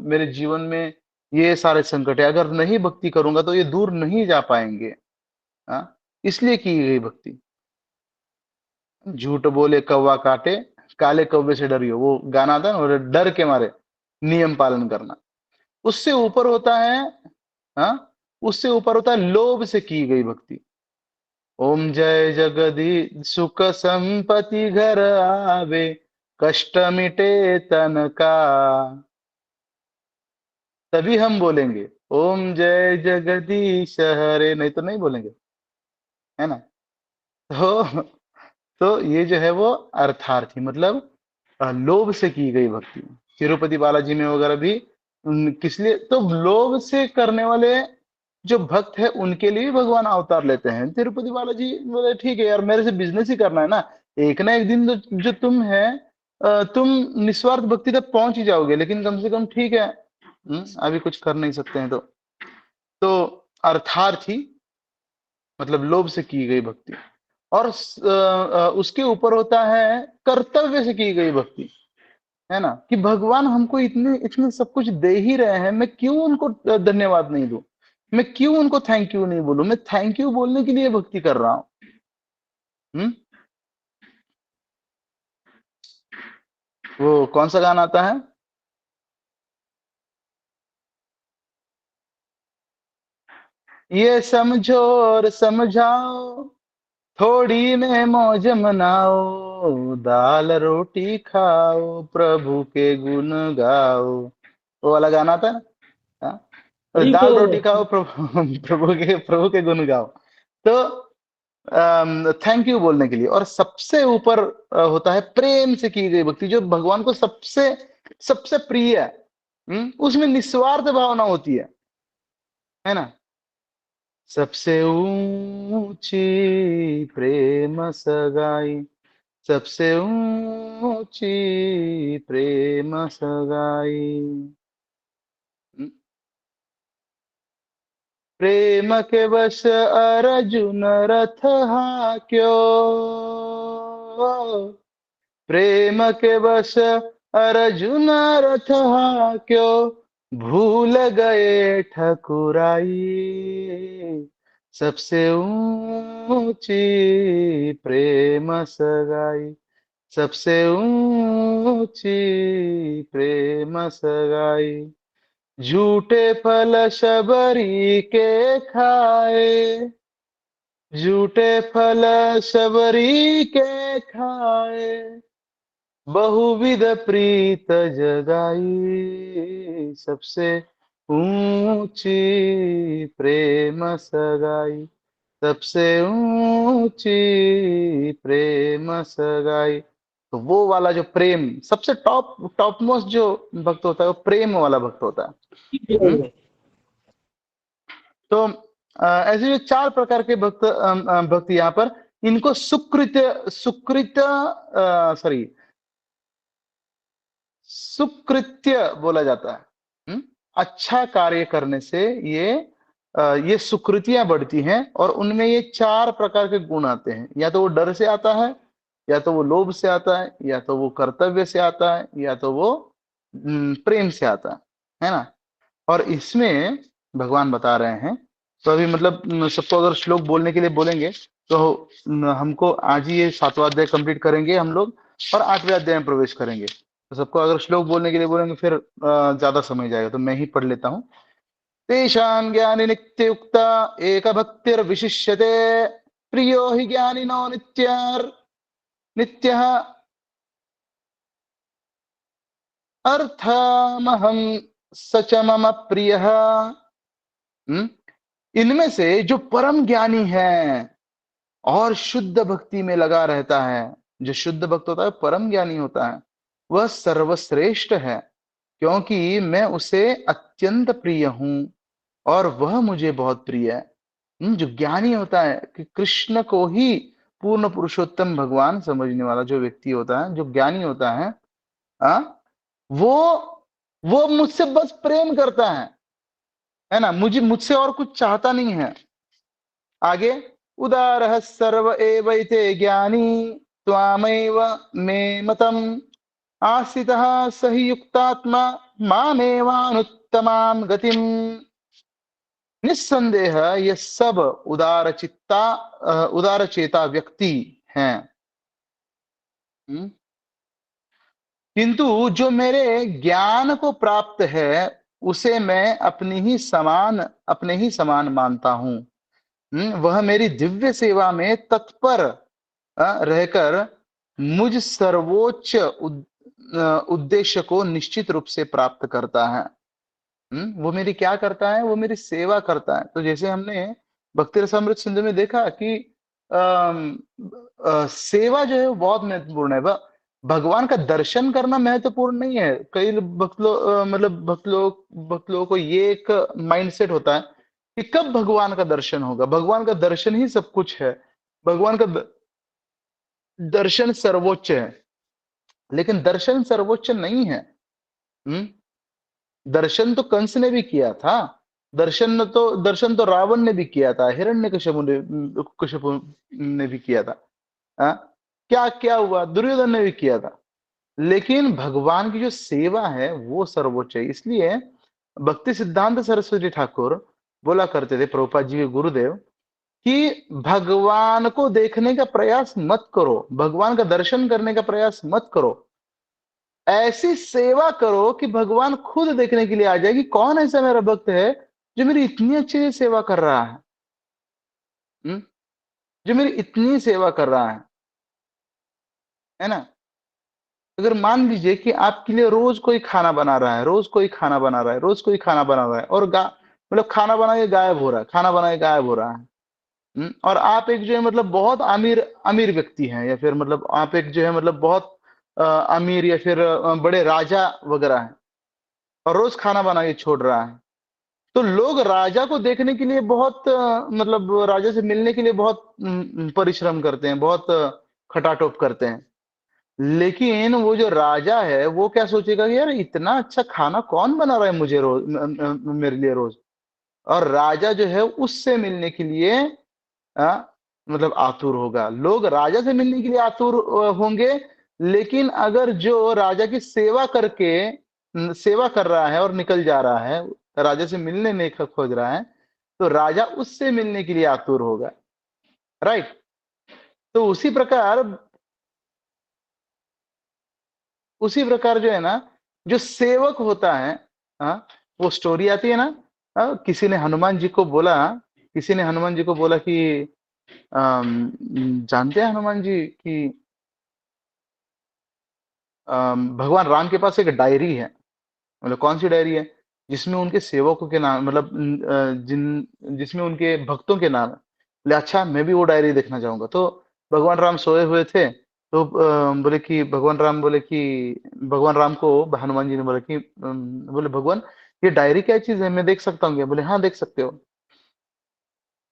मेरे जीवन में ये सारे संकट है, अगर नहीं भक्ति करूंगा तो ये दूर नहीं जा पाएंगे, इसलिए की गई भक्ति। झूठ बोले कौवा काटे, काले कौवे से डरियो, वो गाना था ना, और डर के मारे नियम पालन करना। उससे ऊपर होता है उससे ऊपर होता है लोभ से की गई भक्ति। ओम जय जगदी सुख संपत्ति घर आवे, कष्ट मिटे तन का, तभी हम बोलेंगे ओम जय जगदीश हरे, नहीं तो नहीं बोलेंगे, है ना। तो ये जो है वो अर्थार्थी, मतलब लोभ से की गई भक्ति। तिरुपति बालाजी में वगैरह भी किस लिए, तो लोभ से करने वाले जो भक्त है उनके लिए भी भगवान अवतार लेते हैं। तिरुपति बालाजी बोले ठीक है यार, मेरे से बिजनेस ही करना है ना, एक ना एक दिन तो जो तुम है तुम निस्वार्थ भक्ति तक पहुंच ही जाओगे, लेकिन कम से कम ठीक है, अभी कुछ कर नहीं सकते हैं। तो अर्थार्थी मतलब लोभ से की गई भक्ति। और उसके ऊपर होता है कर्तव्य से की गई भक्ति, है ना, कि भगवान हमको इतने इतने सब कुछ दे ही रहे हैं, मैं क्यों उनको धन्यवाद नहीं दूं, मैं क्यों उनको थैंक यू नहीं बोलूं, मैं थैंक यू बोलने के लिए भक्ति कर रहा हूं। वो कौन सा गाना आता है, ये समझो और समझाओ, थोड़ी में मौज मनाओ, दाल रोटी खाओ, प्रभु के गुण गाओ, वो वाला गाना आता है ना। हाँ? हरि दाल बोल। रोटी खाओ, प्रभु के गुण गाओ। तो थैंक यू बोलने के लिए। और सबसे ऊपर होता है प्रेम से की गई भक्ति, जो भगवान को सबसे सबसे प्रिय है। उसमें निस्वार्थ भावना होती है ना। सबसे ऊंची प्रेम सगाई, सबसे ऊंची प्रेम सगाई, प्रेम के वश अर्जुन रथ हाक्यो, प्रेम के वश अर्जुन रथ हाक्यो, भूल गए ठकुराई, सबसे ऊंची प्रेम सगाई, सबसे ऊंची प्रेम सगाई, झूठे फल शबरी के खाए, झूठे फल शबरी के खाए, बहुविध प्रीत जगाई, सबसे ऊंची प्रेम सगाई, सबसे ऊंची प्रेम सगाई। तो वो वाला जो प्रेम सबसे टॉप मोस्ट जो भक्त होता है, वो प्रेम वाला भक्त होता है। तो ऐसे जो 4 प्रकार के भक्त यहाँ पर, इनको सुकृत्य बोला जाता है। अच्छा कार्य करने से ये सुकृतियां बढ़ती हैं, और उनमें ये 4 प्रकार के गुण आते हैं। या तो वो डर से आता है, या तो वो लोभ से आता है, या तो वो कर्तव्य से आता है, या तो वो प्रेम से आता है ना। और इसमें भगवान बता रहे हैं, तो अभी मतलब सबको अगर श्लोक बोलने के लिए बोलेंगे तो हमको आज ही ये 7वां अध्याय कंप्लीट करेंगे हम लोग, और 8वें अध्याय में प्रवेश करेंगे। तो सबको अगर श्लोक बोलने के लिए बोलेंगे फिर ज्यादा समय जाएगा, तो मैं ही पढ़ लेता हूँ। तेषां ज्ञानी नित्युक्ता एक भक्तिर विशिष्यते, प्रियो हि ज्ञानिनो नित्यः अर्थमहं सच मम प्रियः। इनमें से जो परम ज्ञानी है और शुद्ध भक्ति में लगा रहता है, जो शुद्ध भक्त होता है परम ज्ञानी होता है, वह सर्वश्रेष्ठ है, क्योंकि मैं उसे अत्यंत प्रिय हूं और वह मुझे बहुत प्रिय है। जो ज्ञानी होता है, कि कृष्ण को ही पूर्ण पुरुषोत्तम भगवान समझने वाला जो व्यक्ति होता है, जो ज्ञानी होता है, वो मुझसे बस प्रेम करता है ना, मुझसे और कुछ चाहता नहीं है। आगे, उदारः सर्व एवैते ज्ञानी त्वामेव मे मतम् आस्थितः स हि युक्तात्मा मामेवानुत्तमां गतिम्। निस्संदेह ये सब उदार चेता व्यक्ति हैं, किंतु जो मेरे ज्ञान को प्राप्त है उसे मैं अपने ही समान मानता हूँ। वह मेरी दिव्य सेवा में तत्पर रहकर मुझ सर्वोच्च उद्देश्य को निश्चित रूप से प्राप्त करता है। वो मेरी क्या करता है? वो मेरी सेवा करता है। तो जैसे हमने भक्ति रसामृत सिंधु में देखा कि सेवा जो है वो बहुत महत्वपूर्ण है। भगवान का दर्शन करना महत्वपूर्ण नहीं है। कई भक्त लोग मतलब भक्त लोगों को ये एक माइंडसेट होता है कि कब भगवान का दर्शन होगा। भगवान का दर्शन ही सब कुछ है। भगवान का दर्शन सर्वोच्च है, लेकिन दर्शन सर्वोच्च नहीं है। दर्शन तो कंस ने भी किया था। दर्शन तो रावण ने भी किया था, हिरण्यकशिपु ने भी किया था। क्या क्या हुआ? दुर्योधन ने भी किया था। लेकिन भगवान की जो सेवा है वो सर्वोच्च है। इसलिए भक्ति सिद्धांत सरस्वती ठाकुर बोला करते थे, प्रभुपाद जी के गुरुदेव, कि भगवान को देखने का प्रयास मत करो, भगवान का दर्शन करने का प्रयास मत करो, ऐसी सेवा करो कि भगवान खुद देखने के लिए आ जाए कि कौन ऐसा मेरा भक्त है जो मेरी इतनी अच्छी से सेवा कर रहा है, जो मेरी इतनी सेवा कर रहा है ना। अगर मान लीजिए कि आपके लिए रोज कोई खाना बना रहा है, रोज कोई खाना बना रहा है, रोज कोई खाना बना रहा है, और मतलब खाना बना के गायब हो रहा है, खाना बना के गायब हो रहा है। और आप एक जो है मतलब बहुत अमीर व्यक्ति हैं, या फिर मतलब आप एक जो है मतलब बहुत अमीर या फिर बड़े राजा वगैरह हैं, और रोज खाना बना के छोड़ रहा है, तो लोग राजा को देखने के लिए बहुत मतलब राजा से मिलने के लिए बहुत परिश्रम करते हैं, बहुत खटाटोप करते हैं। लेकिन वो जो राजा है वो क्या सोचेगा कि यार इतना अच्छा खाना कौन बना रहा है मुझे रोज, मेरे लिए रोज। और राजा जो है उससे मिलने के लिए मतलब आतुर होगा। लोग राजा से मिलने के लिए आतुर होंगे, लेकिन अगर जो राजा की सेवा करके सेवा कर रहा है और निकल जा रहा है, राजा से मिलने नहीं खोज रहा है, तो राजा उससे मिलने के लिए आतुर होगा। राइट? तो उसी प्रकार जो है ना, जो सेवक होता है, वो स्टोरी आती है ना, किसी ने हनुमान जी को बोला कि जानते हैं हनुमान जी कि भगवान राम के पास एक डायरी है। मतलब कौन सी डायरी है? जिसमें उनके सेवकों के नाम, मतलब जिसमें उनके भक्तों के नाम है। बोले अच्छा, मैं भी वो डायरी देखना चाहूंगा। तो भगवान राम सोए हुए थे, तो भगवान राम को हनुमान जी ने बोला कि बोले भगवान, ये डायरी क्या चीज है, मैं देख सकता हूँ क्या? बोले हाँ, देख सकते हो।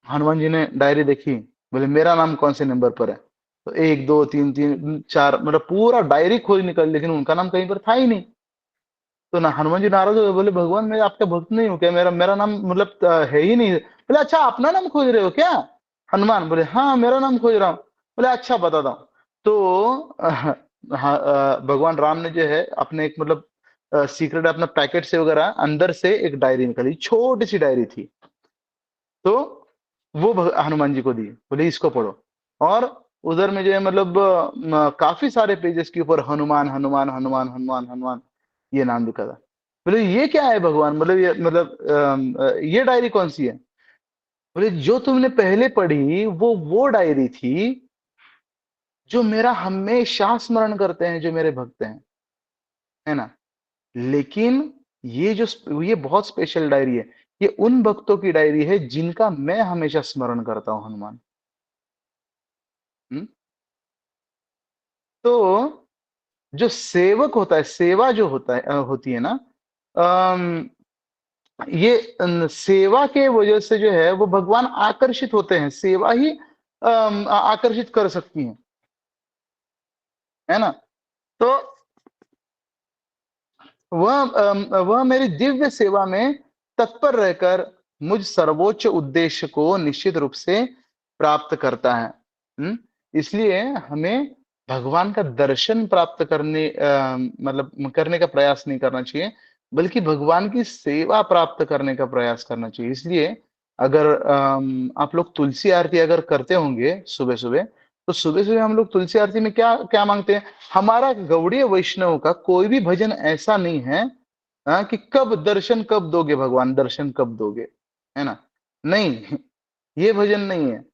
हनुमान जी ने डायरी देखी, बोले मेरा नाम कौन से नंबर पर है? तो 1 2 3 3 4 मतलब पूरा डायरी खोज निकल, लेकिन उनका नाम कहीं पर था ही नहीं। तो ना हनुमान जी नाराज हो गए, बोले भगवान मैं आपका भक्त नहीं हूँ क्या? मेरा नाम मतलब है ही नहीं। बोले अच्छा, अपना नाम खोज रहे हो क्या? हनुमान बोले हाँ, मेरा नाम खोज रहा हूँ। बोले अच्छा, बताता हूँ। तो भगवान राम ने जो है अपने एक मतलब सीक्रेट अपना पैकेट से वगैरह अंदर से एक डायरी निकाली, छोटी सी डायरी थी। तो वो हनुमान जी को दी, बोले इसको पढ़ो। और उधर में जो है मतलब काफी सारे पेजेस के ऊपर हनुमान हनुमान हनुमान हनुमान हनुमान ये नाम लिखा था। बोले ये क्या है भगवान, मतलब ये डायरी कौन सी है? बोले जो तुमने पहले पढ़ी वो डायरी थी जो मेरा हमेशा स्मरण करते हैं, जो मेरे भक्त हैं, है ना। लेकिन ये बहुत स्पेशल डायरी है। ये उन भक्तों की डायरी है जिनका मैं हमेशा स्मरण करता हूं, हनुमान। तो जो सेवक होता है, सेवा जो होती है ना, ये सेवा के वजह से जो है वो भगवान आकर्षित होते हैं। सेवा ही आकर्षित कर सकती है ना। तो वह मेरी दिव्य सेवा में तत्पर रहकर मुझ सर्वोच्च उद्देश्य को निश्चित रूप से प्राप्त करता है। इसलिए हमें भगवान का दर्शन प्राप्त मतलब करने का प्रयास नहीं करना चाहिए, बल्कि भगवान की सेवा प्राप्त करने का प्रयास करना चाहिए। इसलिए अगर आप लोग तुलसी आरती अगर करते होंगे सुबह सुबह, तो सुबह सुबह हम लोग तुलसी आरती में क्या क्या मांगते हैं? हमारा गौड़ीय वैष्णव का कोई भी भजन ऐसा नहीं है हाँ, कि कब दर्शन कब दोगे भगवान, दर्शन कब दोगे, है ना? नहीं, ये भजन नहीं है।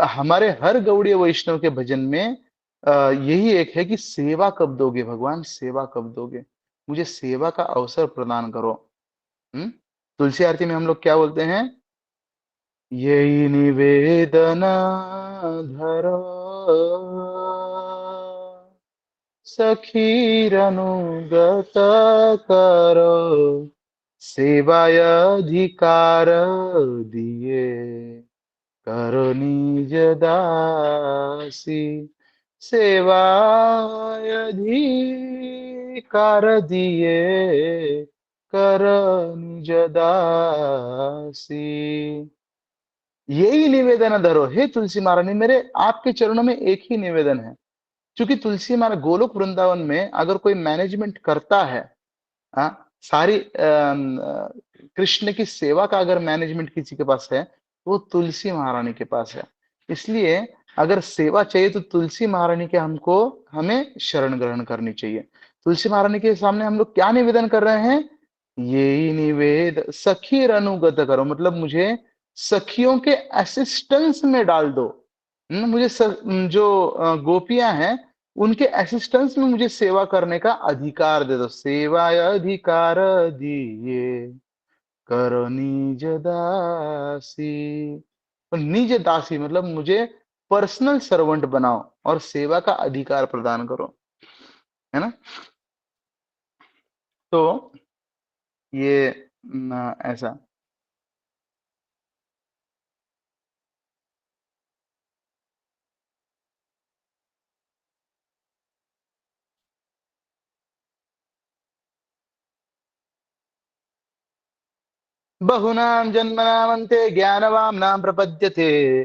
हमारे हर गौड़ीय वैष्णव के भजन में यही एक है कि सेवा कब दोगे भगवान, सेवा कब दोगे, मुझे सेवा का अवसर प्रदान करो। तुलसी आरती में हम लोग क्या बोलते हैं? यही निवेदना धरो सखीरनुगत करो, सेवाय अधिकार दिए करो निज दासी, सेवाय अधिकार दिए करो निज दासी। यही निवेदन धरो, हे तुलसी महारानी, मेरे आपके चरणों में एक ही निवेदन है। क्योंकि तुलसी महाराज गोलोक वृंदावन में अगर कोई मैनेजमेंट करता है, सारी कृष्ण की सेवा का अगर मैनेजमेंट किसी के पास है, तो वो तुलसी महारानी के पास है। इसलिए अगर सेवा चाहिए तो तुलसी महारानी के हमें शरण ग्रहण करनी चाहिए। तुलसी महारानी के सामने हम लोग क्या निवेदन कर रहे हैं? यही निवेद सखी अनुगत करो, मतलब मुझे सखियों के असिस्टेंस में डाल दो। मुझे जो गोपियां हैं उनके असिस्टेंस में मुझे सेवा करने का अधिकार दे दो। सेवाय अधिकार दिए करो निज दासी। और निज दासी मतलब मुझे पर्सनल सर्वेंट बनाओ और सेवा का अधिकार प्रदान करो, है ना? तो ये ऐसा। बहुनां जन्मनामन्ते ज्ञानवाम्नां प्रपद्यते,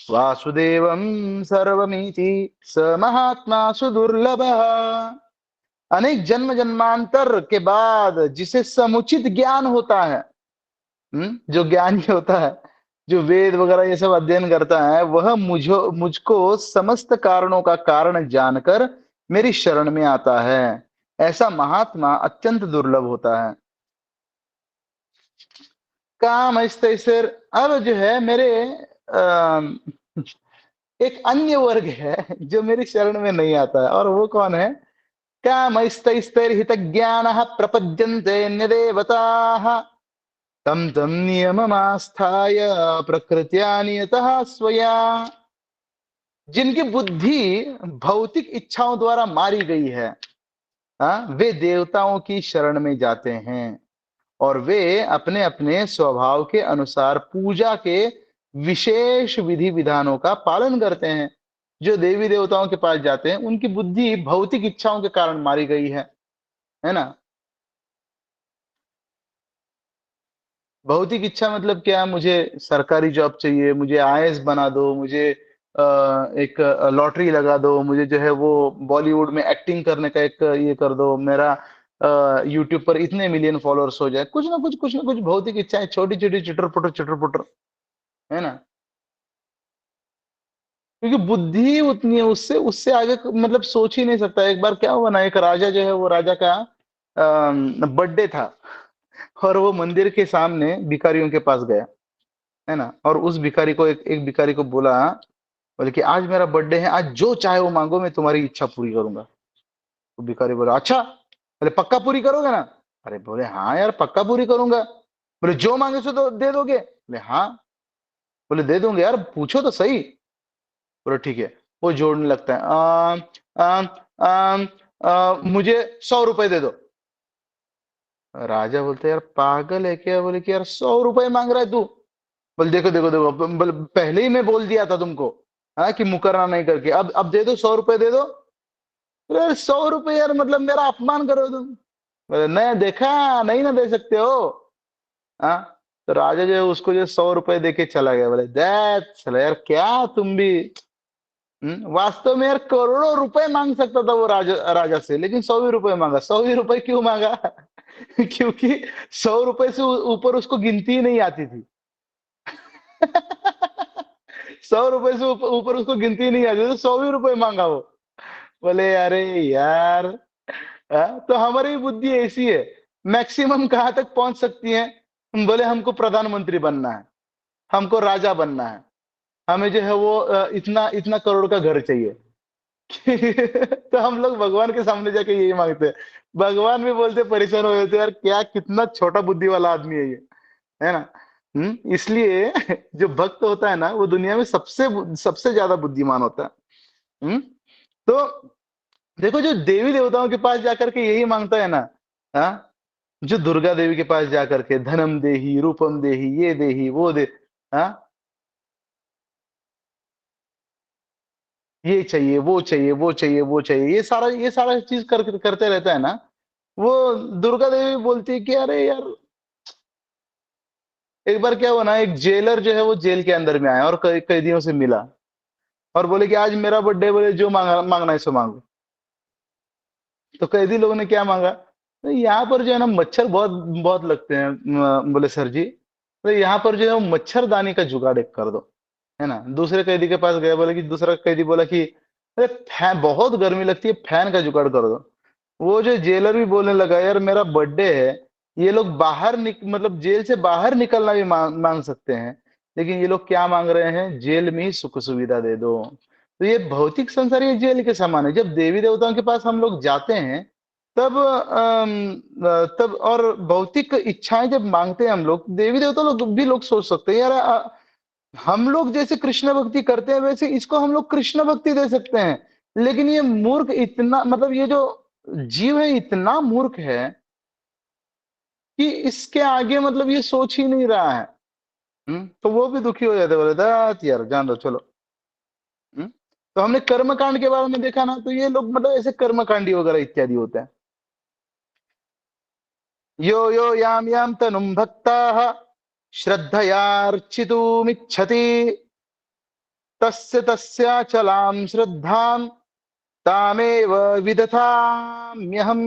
वासुदेवं सर्वमिति स महात्मा सुदुर्लभः। अनेक जन्म जन्मांतर के बाद जिसे समुचित ज्ञान होता है, जो ज्ञानी होता है, जो वेद वगैरह ये सब अध्ययन करता है, वह मुझको समस्त कारणों का कारण जानकर मेरी शरण में आता है। ऐसा महात्मा अत्यंत दुर्लभ होता है। काम ऐसे अब जो है मेरे एक अन्य वर्ग है जो मेरी शरण में नहीं आता है, और वो कौन है? काम हित ज्ञान प्रपद्यन्ते अन्यदेवताः तम तम नियममास्थाय प्रकृत्या नियतः स्वया। जिनकी बुद्धि भौतिक इच्छाओं द्वारा मारी गई है, वे देवताओं की शरण में जाते हैं और वे अपने अपने स्वभाव के अनुसार पूजा के विशेष विधि विधानों का पालन करते हैं। जो देवी देवताओं के पास जाते हैं उनकी बुद्धि भौतिक इच्छाओं के कारण मारी गई है ना? भौतिक इच्छा मतलब क्या? मुझे सरकारी जॉब चाहिए, मुझे आईएएस बना दो, मुझे एक लॉटरी लगा दो, मुझे जो है वो बॉलीवुड में एक्टिंग करने का एक ये कर दो, मेरा यूट्यूब पर इतने मिलियन फॉलोअर्स हो जाए। कुछ ना कुछ भौतिक इच्छाएं, छोटी छोटी चिटर पुटर, है ना? क्योंकि बुद्धि उतनी है, उससे उससे आगे मतलब सोच ही नहीं सकता। एक बार क्या हुआ ना, एक राजा जो है वो राजा का बर्थडे था और वो मंदिर के सामने भिखारियों के पास गया, है ना? और उस भिखारी को एक भिखारी को बोला, बोले कि आज मेरा बर्थडे है, आज जो चाहे वो मांगो, मैं तुम्हारी इच्छा पूरी करूंगा। तो भिखारी बोला अच्छा, बोले पक्का पूरी करोगे ना? अरे बोले हाँ यार पक्का पूरी करूंगा। बोले जो मांगे सो तो दे दोगे? बोले हाँ। बोले दे दूंगे यार, पूछो तो सही। बोले ठीक है। वो जोड़ने लगता है, मुझे 100 रुपए दे दो। राजा बोलते यार पागल है क्या? बोले कि यार 100 रुपए मांग रहा है तू? बोले देखो देखो देखो, बोले पहले ही मैं बोल दिया था तुमको, कि मुकरना नहीं करके, अब दे दो 100 रुपए दे दो। बोले यार 100 रुपए यार, मतलब मेरा अपमान करो तुम। बोले नहीं देखा, नहीं ना दे सकते हो। हाँ, तो राजा जो है उसको जो 100 रुपए दे के चला गया। बोले दैट चला यार, क्या तुम भी। वास्तव में यार करोड़ों रुपए मांग सकता था वो राजा राजा से, लेकिन 100 ही रुपए मांगा। 100 ही रुपए क्यों मांगा? क्योंकि 100 रुपए से ऊपर उसको गिनती ही नहीं आती थी। 100 रुपए से ऊपर उसको गिनती ही नहीं आती, तो 100 ही रुपए मांगा वो। बोले अरे यार, तो हमारी बुद्धि ऐसी है, मैक्सिमम कहाँ तक पहुंच सकती हैं? बोले हमको प्रधानमंत्री बनना है, हमको राजा बनना है, हमें जो है वो इतना इतना करोड़ का घर चाहिए। तो हम लोग भगवान के सामने जाके यही मांगते हैं। भगवान भी बोलते परेशान हो जाते, यार क्या कितना छोटा बुद्धि वाला आदमी है ये, है ना? इसलिए जो भक्त होता है ना, वो दुनिया में सबसे सबसे ज्यादा बुद्धिमान होता है। तो देखो, जो देवी देवताओं के पास जाकर के यही मांगता है ना, हाँ, जो दुर्गा देवी के पास जाकर के धनम देही, रूपम देही, ये देही, वो दे, हाँ, ये चाहिए, वो चाहिए, वो चाहिए, वो चाहिए, ये सारा चीज करते रहता है ना। वो दुर्गा देवी बोलती है कि अरे यार, एक बार क्या हुआ ना, एक जेलर जो है वो जेल के अंदर में आया और कैदियों से मिला और बोले कि आज मेरा बर्थडे, बोले जो मांगना है सो मांगो। तो कैदी लोगों ने क्या मांगा? तो यहाँ पर जो है ना मच्छर बहुत बहुत लगते हैं। बोले सर जी, तो यहाँ पर जो है वो मच्छरदानी का जुगाड़ एक कर दो, है ना। दूसरे कैदी के पास गया, बोले कि दूसरा कैदी बोला कि अरे फैन, बहुत गर्मी लगती है, फैन का जुगाड़ कर दो। वो जो जेलर भी बोलने लगा, यार मेरा बर्थडे है, ये लोग बाहर मतलब जेल से बाहर निकलना भी मांग सकते हैं, लेकिन ये लोग क्या मांग रहे हैं? जेल में ही सुख सुविधा दे दो। तो ये भौतिक संसार ये जेल के समान है। जब देवी देवताओं के पास हम लोग जाते हैं, तब तब और भौतिक इच्छाएं जब मांगते हैं हम लोग, देवी देवता लोग सोच सकते हैं, यार हम लोग जैसे कृष्ण भक्ति करते हैं वैसे इसको हम लोग कृष्ण भक्ति दे सकते हैं। लेकिन ये मूर्ख इतना, मतलब ये जो जीव है इतना मूर्ख है कि इसके आगे मतलब ये सोच ही नहीं रहा है। तो वो भी दुखी हो जाते, बोले दात यार जान दो चलो। तो हमने कर्मकांड के बारे में देखा ना, तो ये लोग मतलब ऐसे कर्मकांडी वगैरह इत्यादि होते हैं। यो यो याम याम तनुम भक्ताः श्रद्धयार्चितुमिच्छति तस्य तस्याचलां श्रद्धां तामेव विदधाम्यहम्।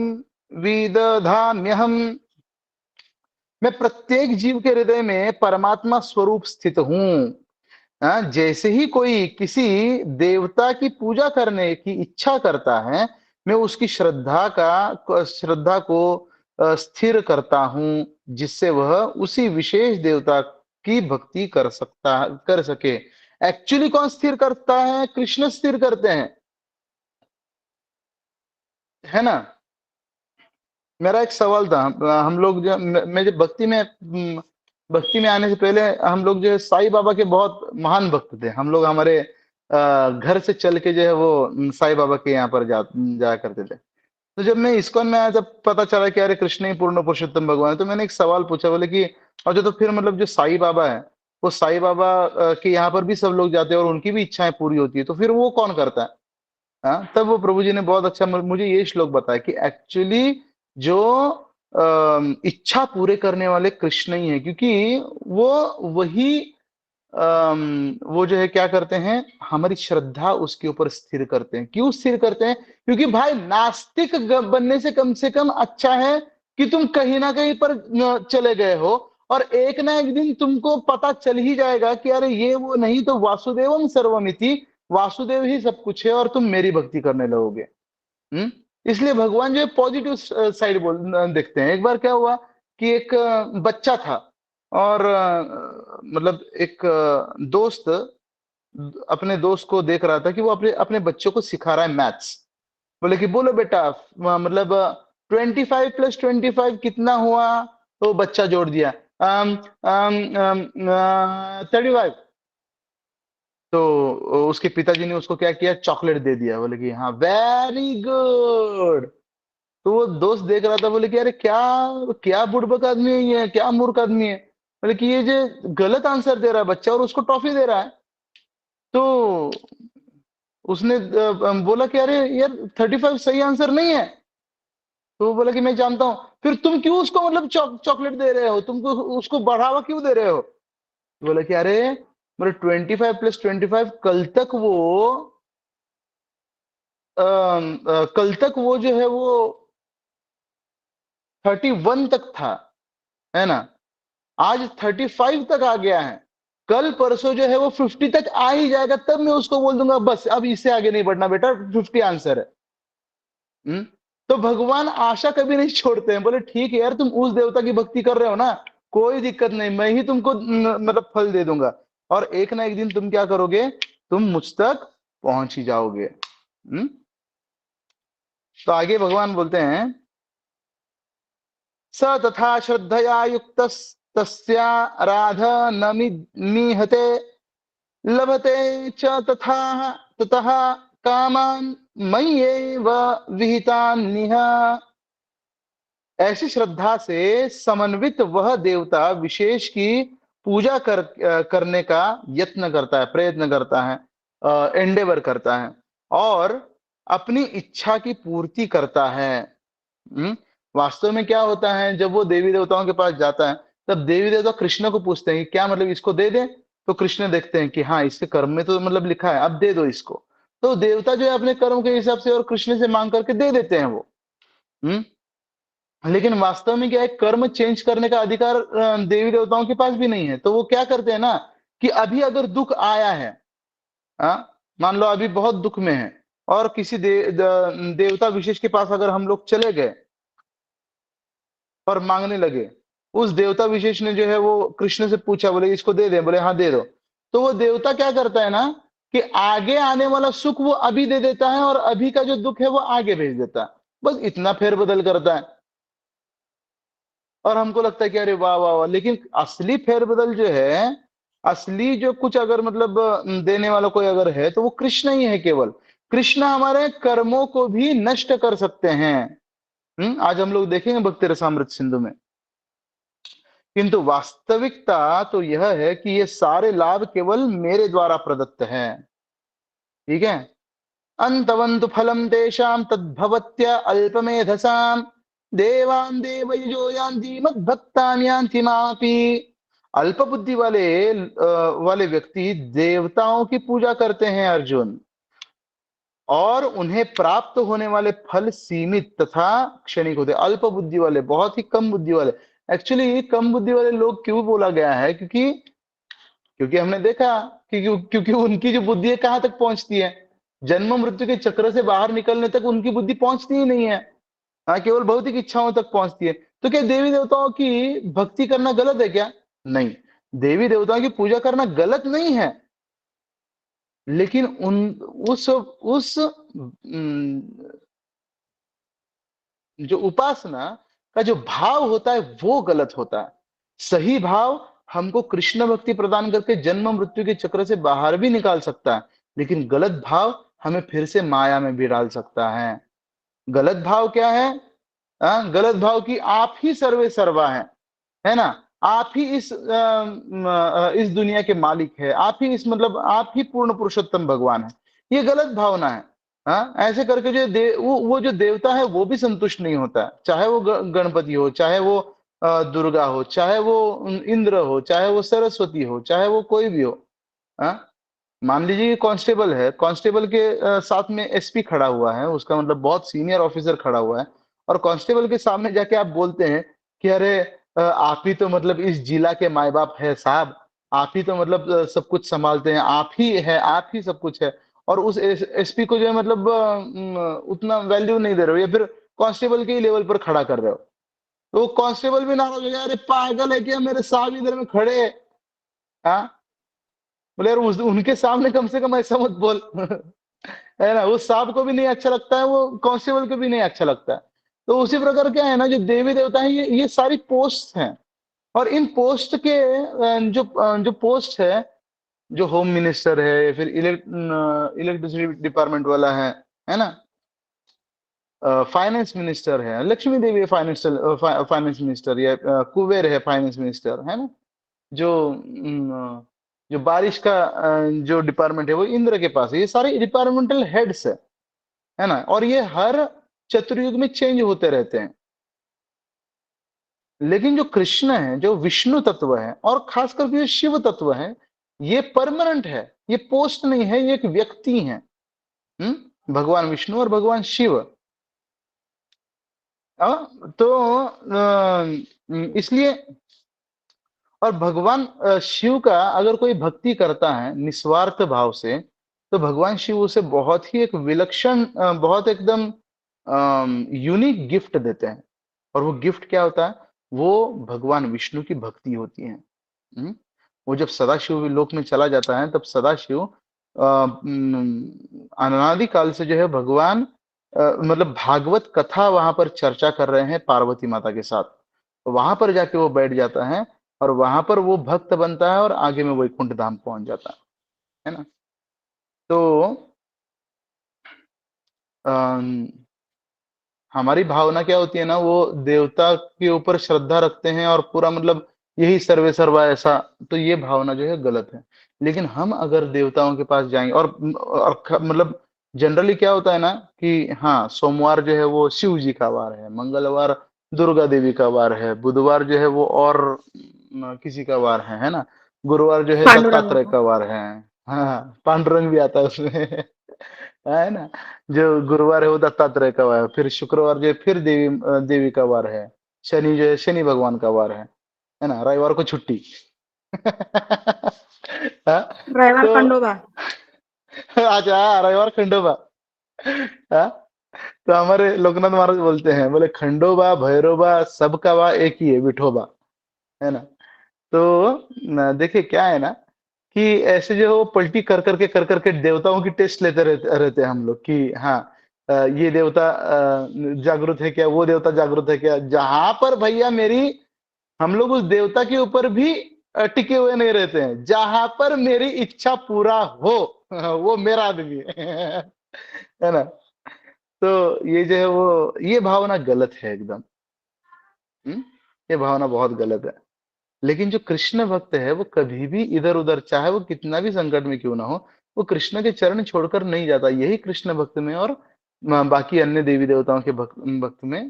मैं प्रत्येक जीव के हृदय में परमात्मा स्वरूप स्थित हूं। जैसे ही कोई किसी देवता की पूजा करने की इच्छा करता है, मैं उसकी श्रद्धा को स्थिर करता हूं, जिससे वह उसी विशेष देवता की भक्ति कर सके। एक्चुअली कौन स्थिर करता है? कृष्ण स्थिर करते हैं, है ना। मेरा एक सवाल था, हम लोग जो मैं जब भक्ति में आने से पहले हम लोग जो है साईं बाबा के बहुत महान भक्त थे। हम लोग हमारे घर से चल के जो है वो साईं बाबा के यहाँ पर जाया करते थे। तो जब मैं इस्कॉन में आया, तब पता चला कि अरे कृष्ण ही पूर्ण पुरुषोत्तम भगवान है। तो मैंने एक सवाल पूछा, बोले कि और जो, तो फिर मतलब जो साईं बाबा है, वो साईं बाबा के यहाँ पर भी सब लोग जाते हैं और उनकी भी इच्छाएं पूरी होती है, तो फिर वो कौन करता है? तब वो प्रभु जी ने बहुत अच्छा मुझे ये श्लोक बताया कि एक्चुअली जो इच्छा पूरे करने वाले कृष्ण ही है, क्योंकि वो जो है क्या करते हैं, हमारी श्रद्धा उसके ऊपर स्थिर करते हैं। क्यों स्थिर करते हैं? क्योंकि भाई नास्तिक बनने से कम अच्छा है कि तुम कहीं ना कहीं पर चले गए हो और एक ना एक दिन तुमको पता चल ही जाएगा कि अरे ये वो नहीं तो वासुदेवम सर्वमिति, वासुदेव ही सब कुछ है और तुम मेरी भक्ति करने लगोगे। इसलिए भगवान जो है पॉजिटिव साइड देखते हैं। एक बार क्या हुआ कि एक बच्चा था और मतलब एक दोस्त अपने दोस्त को देख रहा था कि वो अपने बच्चों को सिखा रहा है मैथ्स। बोले कि बोलो बेटा, मतलब 25 + 25 कितना हुआ? तो बच्चा जोड़ दिया 35। तो उसके पिताजी ने उसको क्या किया, चॉकलेट दे दिया। बोले कि हाँ वेरी गुड। तो वो दोस्त देख रहा था, बोले कि अरे क्या क्या बुड़बक आदमी है ये, क्या मूर्ख आदमी है। बोले कि ये जो गलत आंसर दे रहा है बच्चा और उसको टॉफी दे रहा है। तो उसने बोला कि अरे यार 35 सही आंसर नहीं है। तो वो बोला कि मैं जानता हूं। फिर तुम क्यों उसको मतलब चॉकलेट दे रहे हो, तुमको उसको बढ़ावा क्यों दे रहे हो? बोला कि अरे मतलब 25 + 25 कल तक वो जो है वो 31 तक था, है ना। आज 35 तक आ गया है, कल परसों जो है वो 50 तक आ ही जाएगा, तब मैं उसको बोल दूंगा बस अब इससे आगे नहीं बढ़ना बेटा, 50 आंसर है। तो भगवान आशा कभी नहीं छोड़ते हैं, बोले ठीक है यार, तुम उस देवता की भक्ति कर रहे हो ना, कोई दिक्कत नहीं, मैं ही तुमको मतलब फल दे दूंगा, और एक ना एक दिन तुम क्या करोगे, तुम मुझ तक पहुंच ही जाओगे। तो आगे भगवान बोलते हैं, स तथा श्रद्धया युक्त तस्या राधा न मीहते लभते च तथा ततः कामान मय्येव विहितान्निह। ऐसी श्रद्धा से समन्वित वह देवता विशेष की पूजा करने का यत्न करता है, प्रयत्न करता है, एंडेवर करता है, और अपनी इच्छा की पूर्ति करता है। वास्तव में क्या होता है, जब वो देवी देवताओं के पास जाता है, तब देवी देवता कृष्ण को पूछते हैं कि क्या मतलब इसको दे दे, तो कृष्ण देखते हैं कि हाँ, इसके कर्म में तो मतलब लिखा है, अब दे दो इसको। तो देवता जो है अपने कर्म के हिसाब से और कृष्ण से मांग करके दे देते हैं वो। लेकिन वास्तव में क्या है, कर्म चेंज करने का अधिकार देवी देवताओं के पास भी नहीं है। तो वो क्या करते हैं ना, कि अभी अगर दुख आया है, मान लो अभी बहुत दुख में है, और किसी देवता विशेष के पास अगर हम लोग चले गए और मांगने लगे, उस देवता विशेष ने जो है वो कृष्ण से पूछा, बोले इसको दे दे, बोले हाँ दे दो। तो वो देवता क्या करता है ना, कि आगे आने वाला सुख वो अभी दे देता है, और अभी का जो दुख है वो आगे भेज देता है। बस इतना फेरबदल करता है, और हमको लगता है कि अरे वाह वाह वाह। लेकिन असली फेरबदल जो है, असली जो कुछ अगर मतलब देने वाला कोई अगर है, तो वो कृष्ण ही है केवल। कृष्ण हमारे कर्मों को भी नष्ट कर सकते हैं। आज हम लोग देखेंगे भक्ति रसामृत सिंधु में। किंतु वास्तविकता तो यह है कि ये सारे लाभ केवल मेरे द्वारा प्रदत्त है। ठीक है, अंतवंतु फलम तेषां तद्भवत्या अल्पमेधसाम देवान देवयजो यान्ति मद्भक्तान यान्ति मापि। अल्प बुद्धि वाले व्यक्ति देवताओं की पूजा करते हैं अर्जुन, और उन्हें प्राप्त होने वाले फल सीमित तथा क्षणिक होते। अल्प बुद्धि वाले, बहुत ही कम बुद्धि वाले। एक्चुअली कम बुद्धि वाले लोग क्यों बोला गया है, क्योंकि हमने देखा क्योंकि उनकी जो बुद्धि है कहां तक पहुंचती है, जन्म मृत्यु के चक्र से बाहर निकलने तक उनकी बुद्धि पहुंचती ही नहीं है। हाँ, केवल भौतिक इच्छाओं तक पहुंचती है। तो क्या देवी देवताओं की भक्ति करना गलत है क्या? नहीं, देवी देवताओं की पूजा करना गलत नहीं है, लेकिन उस जो उपासना का जो भाव होता है वो गलत होता है। सही भाव हमको कृष्ण भक्ति प्रदान करके जन्म मृत्यु के चक्र से बाहर भी निकाल सकता है, लेकिन गलत भाव हमें फिर से माया में भी डाल सकता है। गलत भाव क्या है? गलत भाव की आप ही सर्वे सर्वा है ना, आप ही इस दुनिया के मालिक है, आप ही इस मतलब आप ही पूर्ण पुरुषोत्तम भगवान है। ये गलत भावना है। ऐसे करके जो वो जो देवता है वो भी संतुष्ट नहीं होता है, चाहे वो गणपति हो, चाहे वो दुर्गा हो, चाहे वो इंद्र हो, चाहे वो सरस्वती हो, चाहे वो कोई भी हो। मान लीजिए कांस्टेबल है, कांस्टेबल के साथ में एसपी खड़ा हुआ है, उसका मतलब बहुत सीनियर ऑफिसर खड़ा हुआ है, और कांस्टेबल के सामने जाके आप बोलते हैं कि अरे आप ही तो मतलब इस जिला के माए बाप है साहब, आप ही तो मतलब सब कुछ संभालते हैं, आप ही है, आप ही सब कुछ है, और उस एसपी को जो है मतलब उतना वैल्यू नहीं दे रहे हो, या फिर कांस्टेबल के ही लेवल पर खड़ा कर रहे हो, तो कांस्टेबल भी नाराज हो गया, अरे पागल है क्या, मेरे साहब इधर में खड़े हैं। बोले यार उनके सामने कम से कम ऐसा मत बोल है ना, उस साहब को भी नहीं अच्छा लगता है, वो कांस्टेबल को भी नहीं अच्छा लगता है। तो उसी प्रकार क्या है ना, जो देवी देवता है ये सारी पोस्ट हैं, और इन पोस्ट के जो पोस्ट है, जो होम मिनिस्टर है, फिर इलेक्ट्रिसिटी डिपार्टमेंट वाला है ना, फाइनेंस मिनिस्टर है, लक्ष्मी देवी फाइनेंस मिनिस्टर, या कुबेर है फाइनेंस मिनिस्टर, है ना, जो बारिश का जो डिपार्टमेंट है वो इंद्र के पास है। ये सारे डिपार्टमेंटल हेड्स है ना, और ये हर चतुर्युग में चेंज होते रहते हैं। लेकिन जो कृष्ण है, जो विष्णु तत्व है, और खास करके जो शिव तत्व है, ये परमानेंट है, ये पोस्ट नहीं है, ये एक व्यक्ति है। भगवान विष्णु और भगवान शिव। तो इसलिए, और भगवान शिव का अगर कोई भक्ति करता है निस्वार्थ भाव से, तो भगवान शिव उसे बहुत ही एक विलक्षण, बहुत एकदम यूनिक गिफ्ट देते हैं। और वो गिफ्ट क्या होता है? वो भगवान विष्णु की भक्ति होती है। वो जब सदाशिव लोक में चला जाता है, तब सदाशिव अनादि काल से जो है भगवान मतलब भागवत कथा वहां पर चर्चा कर रहे हैं पार्वती माता के साथ। तो वहां पर जाके वो बैठ जाता है और वहां पर वो भक्त बनता है और आगे में वैकुंठ धाम पहुंच जाता है ना। तो अम, हमारी भावना क्या होती है ना, वो देवता के ऊपर श्रद्धा रखते हैं और पूरा मतलब यही सर्वे सर्वा ऐसा, तो ये भावना जो है गलत है। लेकिन हम अगर देवताओं के पास जाएंगे और मतलब जनरली क्या होता है ना कि हाँ, सोमवार जो है वो शिव जी का वार है, मंगलवार दुर्गा देवी का वार है, बुधवार जो है वो और किसी का वार है ना, गुरुवार जो है पांडुरंग दत्तात्रेय को। का वार है। हाँ, पांडुरंग भी आता है उसमें है ना। जो गुरुवार है वो दत्तात्रेय का वार है, फिर शुक्रवार जो है फिर देवी का वार है, शनि जो है शनि भगवान का वार है ना, रविवार को छुट्टी हाँ, रविवार तो खंडोबा। अच्छा रविवार खंडोबा। हाँ, तो हमारे लोकनाथ महाराज बोलते हैं, बोले खंडोबा भैरोबा सबका बा एक ही है, विठोबा, है ना। तो देखिए क्या है ना कि ऐसे जो वो पलटी कर करके देवताओं की टेस्ट लेते रहते हैं हम लोग कि हाँ, ये देवता जागृत है क्या, वो देवता जागृत है क्या, जहां पर भैया मेरी, हम लोग उस देवता के ऊपर भी टिके हुए नहीं रहते हैं, जहां पर मेरी इच्छा पूरा हो वो मेरा आदमी है ना। तो ये जो है वो ये भावना गलत है एकदम। ये भावना बहुत गलत है। लेकिन जो कृष्ण भक्त है वो कभी भी इधर उधर, चाहे वो कितना भी संकट में क्यों ना हो, वो कृष्ण के चरण छोड़कर नहीं जाता। यही कृष्ण भक्त में और बाकी अन्य देवी देवताओं के भक्त में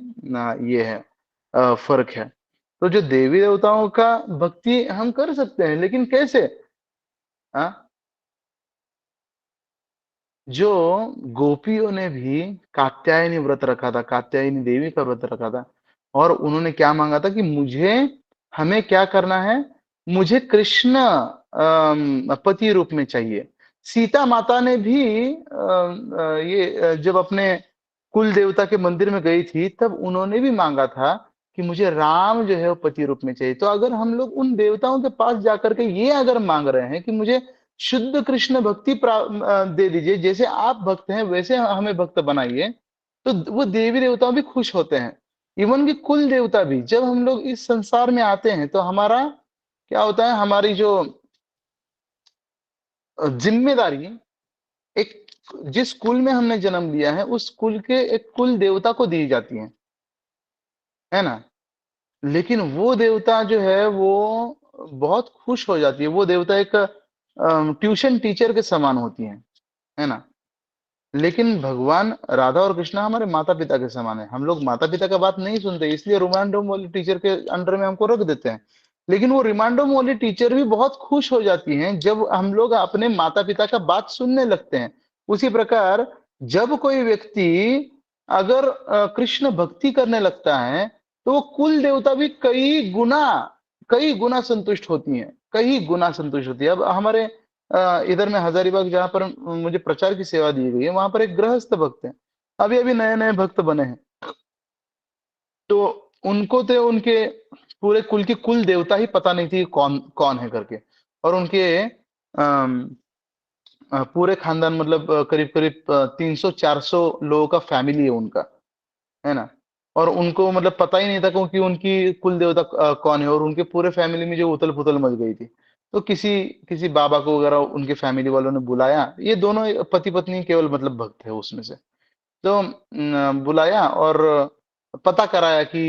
ये है फर्क है। तो जो देवी देवताओं का भक्ति हम कर सकते हैं, लेकिन कैसे? हाँ, जो गोपियों ने भी कात्यायनी व्रत रखा था, कात्यायनी देवी का व्रत रखा था, और उन्होंने क्या मांगा था कि मुझे, हमें क्या करना है, मुझे कृष्ण पति रूप में चाहिए। सीता माता ने भी जब अपने कुल देवता के मंदिर में गई थी, तब उन्होंने भी मांगा था कि मुझे राम जो है वो पति रूप में चाहिए। तो अगर हम लोग उन देवताओं के पास जाकर के ये अगर मांग रहे हैं कि मुझे शुद्ध कृष्ण भक्ति दे दीजिए, जैसे आप भक्त हैं वैसे हमें भक्त बनाइए, तो वो देवी देवता भी खुश होते हैं। इवन कि कुल देवता भी, जब हम लोग इस संसार में आते हैं तो हमारा क्या होता है, हमारी जो जिम्मेदारी, एक जिस कुल में हमने जन्म लिया है उस कुल के एक कुल देवता को दी जाती है ना। लेकिन वो देवता जो है वो बहुत खुश हो जाती है। वो देवता एक ट्यूशन टीचर के समान होती है ना। लेकिन भगवान राधा और कृष्णा हमारे माता पिता के समान है। हम लोग माता पिता का बात नहीं सुनते, इसलिए रोमांडोम वाली टीचर के अंडर में हमको रख देते हैं। लेकिन वो रिमांडोम वाली टीचर भी बहुत खुश हो जाती हैं जब हम लोग अपने माता पिता का बात सुनने लगते हैं। उसी प्रकार जब कोई व्यक्ति अगर कृष्ण भक्ति करने लगता है, तो वो कुल देवता भी कई गुना संतुष्ट होती हैं, कई गुना संतुष्ट होती है। अब हमारे इधर में हजारीबाग जहाँ पर मुझे प्रचार की सेवा दी गई है, वहां पर एक गृहस्थ भक्त है, अभी अभी नए नए भक्त बने हैं। तो उनको तो उनके पूरे कुल की कुल देवता ही पता नहीं थी कौन कौन है करके। और उनके पूरे खानदान मतलब करीब करीब 300-400 लोगों का फैमिली है उनका, है ना। और उनको मतलब पता ही नहीं था क्योंकि उनकी कुल देवता कौन है, और उनके पूरे फैमिली में जो उथल पुथल मच गई थी। तो किसी किसी बाबा को वगैरह उनके फैमिली वालों ने बुलाया, ये दोनों पति पत्नी केवल मतलब भक्त है उसमें से। तो बुलाया और पता कराया कि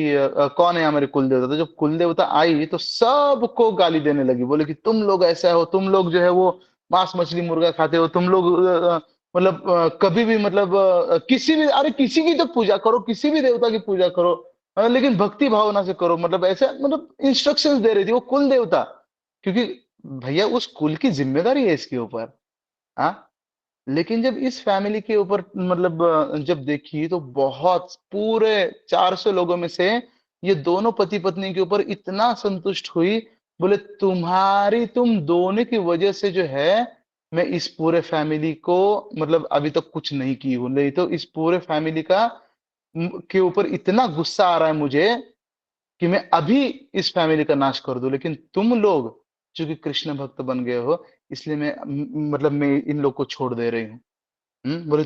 कौन है हमारे कुल देवता। तो जब कुल देवता आई तो सबको गाली देने लगी, बोले कि तुम लोग ऐसा हो, तुम लोग जो है वो मांस मछली मुर्गा खाते हो, तुम लोग मतलब कभी भी मतलब किसी भी, अरे किसी की तो पूजा करो, किसी भी देवता की पूजा करो, लेकिन भक्ति भावना से करो, मतलब ऐसे मतलब इंस्ट्रक्शंस दे रही थी वो कुल देवता। क्योंकि भैया उस कुल की जिम्मेदारी है इसके ऊपर। हाँ, लेकिन जब इस फैमिली के ऊपर मतलब जब देखी तो बहुत पूरे 400 लोगों में से ये दोनों पति पत्नी के ऊपर इतना संतुष्ट हुई, बोले तुम दोनों की वजह से जो है मैं इस पूरे फैमिली को मतलब अभी तक कुछ नहीं की हूं, नहीं तो इस पूरे फैमिली का के ऊपर इतना गुस्सा आ रहा है मुझे कि मैं अभी इस फैमिली का नाश कर दूं, लेकिन तुम लोग चूंकि कृष्ण भक्त बन गए हो इसलिए मतलब मैं इन लोग को छोड़ दे रही हूँ। बोले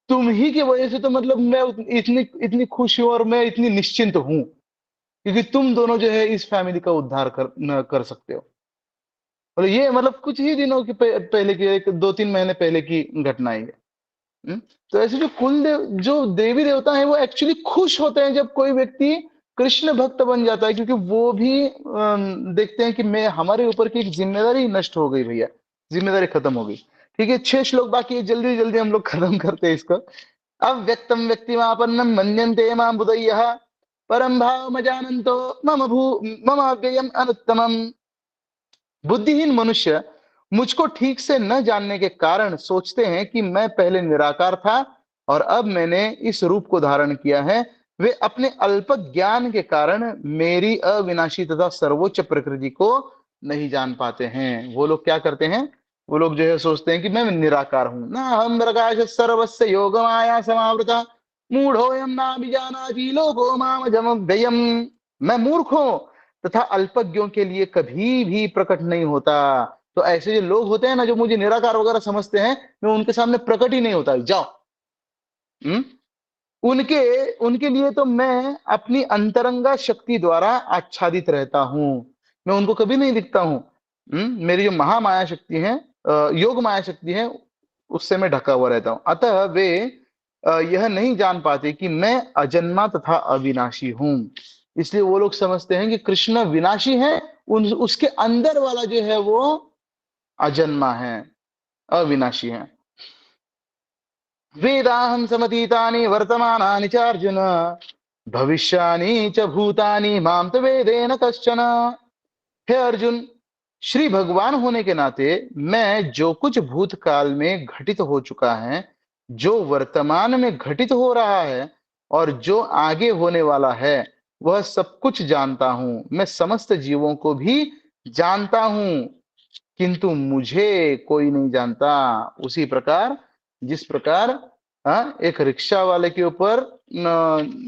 तुम ही की वजह से तो मतलब मैं इतनी इतनी खुश हूं और मैं इतनी निश्चिंत हूं, क्योंकि तुम दोनों जो है इस फैमिली का उद्धार कर सकते हो। बोले ये मतलब कुछ ही दिनों की पहले की, एक 2-3 महीने पहले की घटना है ये। तो ऐसे जो जो देवी देवता है वो एक्चुअली खुश होते हैं जब कोई व्यक्ति कृष्ण भक्त बन जाता है, क्योंकि वो भी देखते हैं कि मैं हमारे ऊपर की एक जिम्मेदारी नष्ट हो गई भैया, जिम्मेदारी खत्म हो गई। ठीक है, 6 श्लोक बाकी है, जल्दी जल्दी हम लोग खत्म करते हैं इसको। अव्यक्तम व्यक्तिमापन्नम मन्यन्ते मां बुधय्यः परम भाव जानन्तो मम अव्ययम अनुत्तमम। बुद्धिहीन मनुष्य मुझको ठीक से न जानने के कारण सोचते हैं कि मैं पहले निराकार था और अब मैंने इस रूप को धारण किया है। वे अपने अल्प ज्ञान के कारण मेरी अविनाशी तथा सर्वोच्च प्रकृति को नहीं जान पाते हैं। वो लोग क्या करते हैं, वो लोग जो है सोचते हैं कि मैं निराकार हूं ना, हम प्रकाश सर्वस्य योग माया समावृता मूढ़ोयम ना विजानाति लोको मामजम व्ययम। मैं मूर्ख हूं तथा अल्पज्ञों के लिए कभी भी प्रकट नहीं होता। तो ऐसे जो लोग होते हैं ना, जो मुझे निराकार वगैरह समझते हैं, मैं उनके सामने प्रकट ही नहीं होता। जाओ, उनके उनके लिए तो मैं अपनी अंतरंगा शक्ति द्वारा आच्छादित रहता हूं, मैं उनको कभी नहीं दिखता हूं। मेरी जो महामाया शक्ति है, योग माया शक्ति है, उससे मैं ढका हुआ रहता हूं। अतः वे यह नहीं जान पाते कि मैं अजन्मा तथा अविनाशी हूं। इसलिए वो लोग समझते हैं कि कृष्ण विनाशी है, उसके अंदर वाला जो है वो अजन्मा है, अविनाशी है। वेदाहं समतीतानि वर्तमानानि च अर्जुन भविष्यानि च भूतानि मां तु वेदेन कश्चन। हे अर्जुन, श्री भगवान होने के नाते मैं जो कुछ भूतकाल में घटित हो चुका है, जो वर्तमान में घटित हो रहा है और जो आगे होने वाला है, वह सब कुछ जानता हूं। मैं समस्त जीवों को भी जानता हूं, किंतु मुझे कोई नहीं जानता। उसी प्रकार जिस प्रकार एक रिक्शा वाले के ऊपर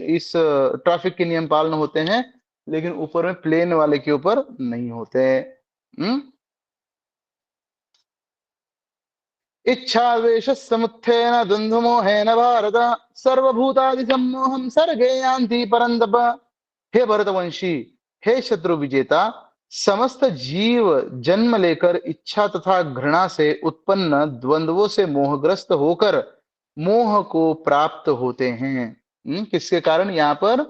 इस ट्रैफिक के नियम पालन होते हैं, लेकिन ऊपर में प्लेन वाले के ऊपर नहीं होते। इच्छावेश समुत्थेन द्वन्द्वमोहेन भारत सर्वभूतादि सम्मोहं सर्गे यान्ति परन्तप। हे भरतवंशी, हे शत्रु विजेता, समस्त जीव जन्म लेकर इच्छा तथा घृणा से उत्पन्न द्वंद्वों से मोहग्रस्त होकर मोह को प्राप्त होते हैं। किसके कारण यहाँ पर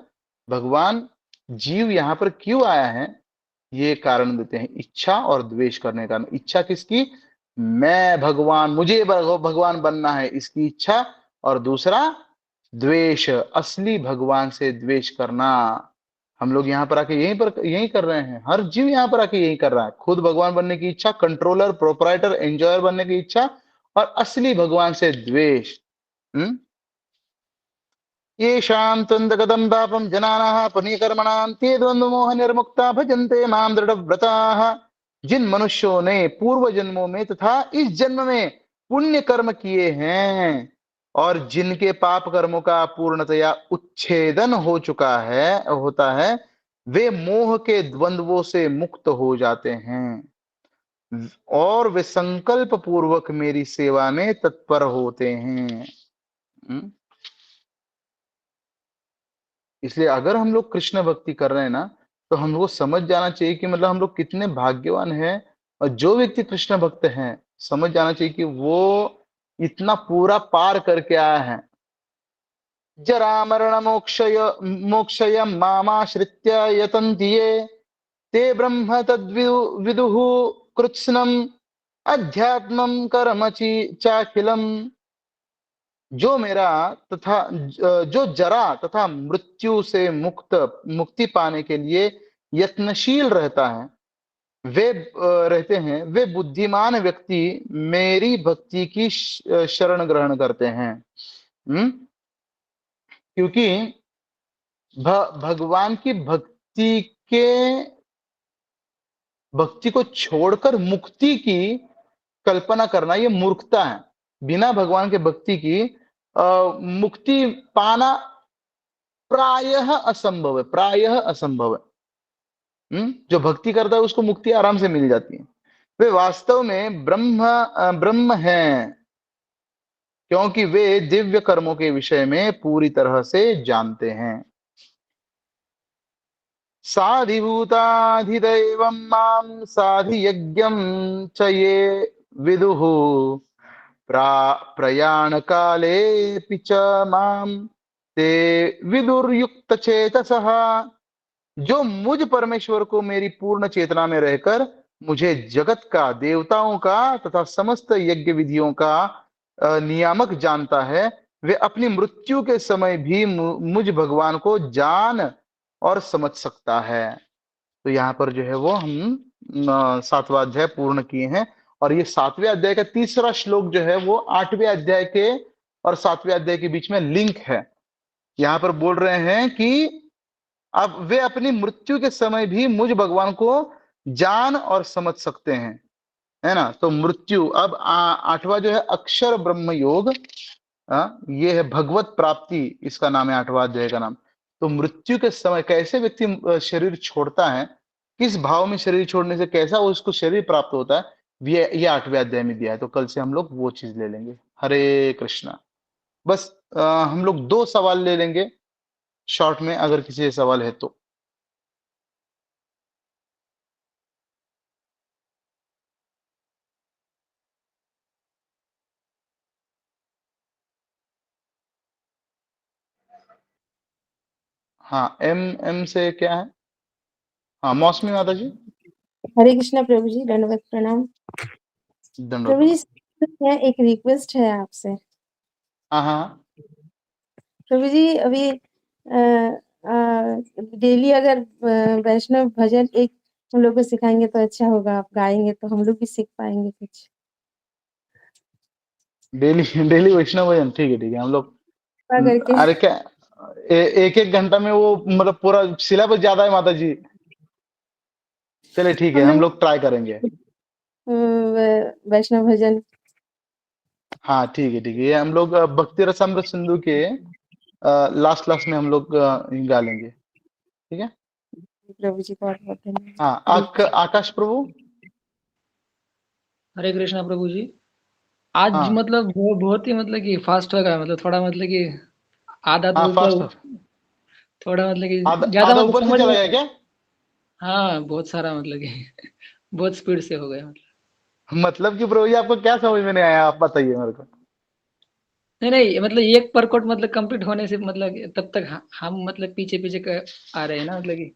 भगवान जीव यहाँ पर क्यों आया है, ये कारण देते हैं, इच्छा और द्वेष करने का। इच्छा किसकी, मैं भगवान, मुझे भगवान बनना है, इसकी इच्छा। और दूसरा द्वेष, असली भगवान से द्वेष करना। हम लोग यहाँ पर आके यही कर रहे हैं, हर जीव यहाँ पर आके यही कर रहा है। खुद भगवान बनने की इच्छा, कंट्रोलर, प्रोपराइटर, एंजॉयर बनने की इच्छा, और असली भगवान से द्वेष। येषां त्वन्दगतं पापं जनानाः पुण्यकर्मणां ते द्वन्द्वमोह निर्मुक्ता भजन्ते मां दृढव्रताः। जिन मनुष्यों ने पूर्व जन्मों में तथा इस जन्म में पुण्य कर्म किए हैं और जिनके पाप कर्मों का पूर्णतया उच्छेदन हो चुका है होता है, वे मोह के द्वंद्वों से मुक्त हो जाते हैं और वे संकल्प पूर्वक मेरी सेवा में तत्पर होते हैं। इसलिए अगर हम लोग कृष्ण भक्ति कर रहे हैं ना, तो हमको समझ जाना चाहिए कि मतलब हम लोग कितने भाग्यवान हैं। और जो व्यक्ति कृष्ण भक्त हैं, समझ जाना चाहिए कि वो इतना पूरा पार करके आया है। जरा मरण मोक्षय मामाश्रित्य यतन्ति ये ते ब्रह्म विदुः कृत्स्नम् अध्यात्मं कर्मचि चाखिलम्। जो मेरा तथा जो जरा तथा मृत्यु से मुक्ति पाने के लिए यत्नशील रहता है, वे बुद्धिमान व्यक्ति मेरी भक्ति की शरण ग्रहण करते हैं। क्योंकि भगवान की भक्ति को छोड़कर मुक्ति की कल्पना करना ये मूर्खता है। बिना भगवान के भक्ति की मुक्ति पाना प्रायः असंभव है, प्रायः असंभव है। जो भक्ति करता है उसको मुक्ति आराम से मिल जाती है। वे वास्तव में ब्रह्म हैं, क्योंकि वे दिव्य कर्मों के विषय में पूरी तरह से जानते हैं। साधिभूताधिदैवं मां साधियज्ञं च ये विदुः प्रयाण कालेऽपि च मां ते विदुर्युक्तचेतसः। जो मुझ परमेश्वर को मेरी पूर्ण चेतना में रहकर मुझे जगत का, देवताओं का तथा समस्त यज्ञ विधियों का नियामक जानता है, वे अपनी मृत्यु के समय भी मुझ भगवान को जान और समझ सकता है। तो यहाँ पर जो है वो हम 7वां अध्याय पूर्ण किए हैं, और ये 7वें अध्याय का तीसरा श्लोक जो है वो 8वें अध्याय के और 7वें अध्याय के बीच में लिंक है। यहाँ पर बोल रहे हैं कि अब वे अपनी मृत्यु के समय भी मुझ भगवान को जान और समझ सकते हैं, है ना। तो मृत्यु, अब 8वां जो है अक्षर ब्रह्म योग, ये है भगवत प्राप्ति, इसका नाम है 8वां अध्याय का नाम। तो मृत्यु के समय कैसे व्यक्ति शरीर छोड़ता है, किस भाव में शरीर छोड़ने से कैसा उसको शरीर प्राप्त होता है, ये 8वें अध्याय में दिया है। तो कल से हम लोग वो चीज ले लेंगे। हरे कृष्णा। बस हम लोग 2 सवाल ले लेंगे शॉर्ट में, अगर किसी से सवाल है तो। हाँ, एम से क्या है? हाँ, मौसमी माता जी। हरे कृष्णा प्रभु जी, दंडवत प्रणाम। दंडवत प्रभु जी, प्रणाम। एक रिक्वेस्ट है आपसे। हाँ हाँ, प्रभु जी, अभी डेली अगर वैष्णव भजन एक हम लोग को सिखाएंगे तो अच्छा होगा। आप गाएंगे तो हम लोग भी सीख पाएंगे कुछ। डेली वैष्णव भजन, ठीक है ठीक है। हम लोग कृपा करके। अरे क्या, एक एक घंटा में वो मतलब पूरा सिलेबस ज्यादा है माता जी। चले ठीक है, हम लोग ट्राई करेंगे। वैष्णव भजन। हाँ ठीक है ठीक है। ये हम लोग भक्ति रसामृत सिंधु के लास्ट में हम लोग गा लेंगे, ठीक है। प्रभु जी बहुत बहुत धन्यवाद। हाँ, आकाश प्रभु। हरे कृष्णा प्रभु जी। आज हाँ मतलब बहुत ही मतलब कि फास्ट हो गया, मतलब थोड़ा मतलब कि आधा हाँ, तो फास्ट। ऊपर, थोड़ा मतलब आधा कि ज्यादा आधा मतलब ऊपर से समझ चला में। गया क्या? हाँ, बहुत सारा मतलब कि बहुत स्पीड से हो गया मतलब। मतलब कि प्रभु जी आपको क्या समझ में नहीं आया, आप बताइए मेरे को। नहीं नहीं, मतलब एक परकोट मतलब कंप्लीट होने से मतलब कि तब तक हम मतलब पीछे पीछे आ रहे हैं ना, मतलब कि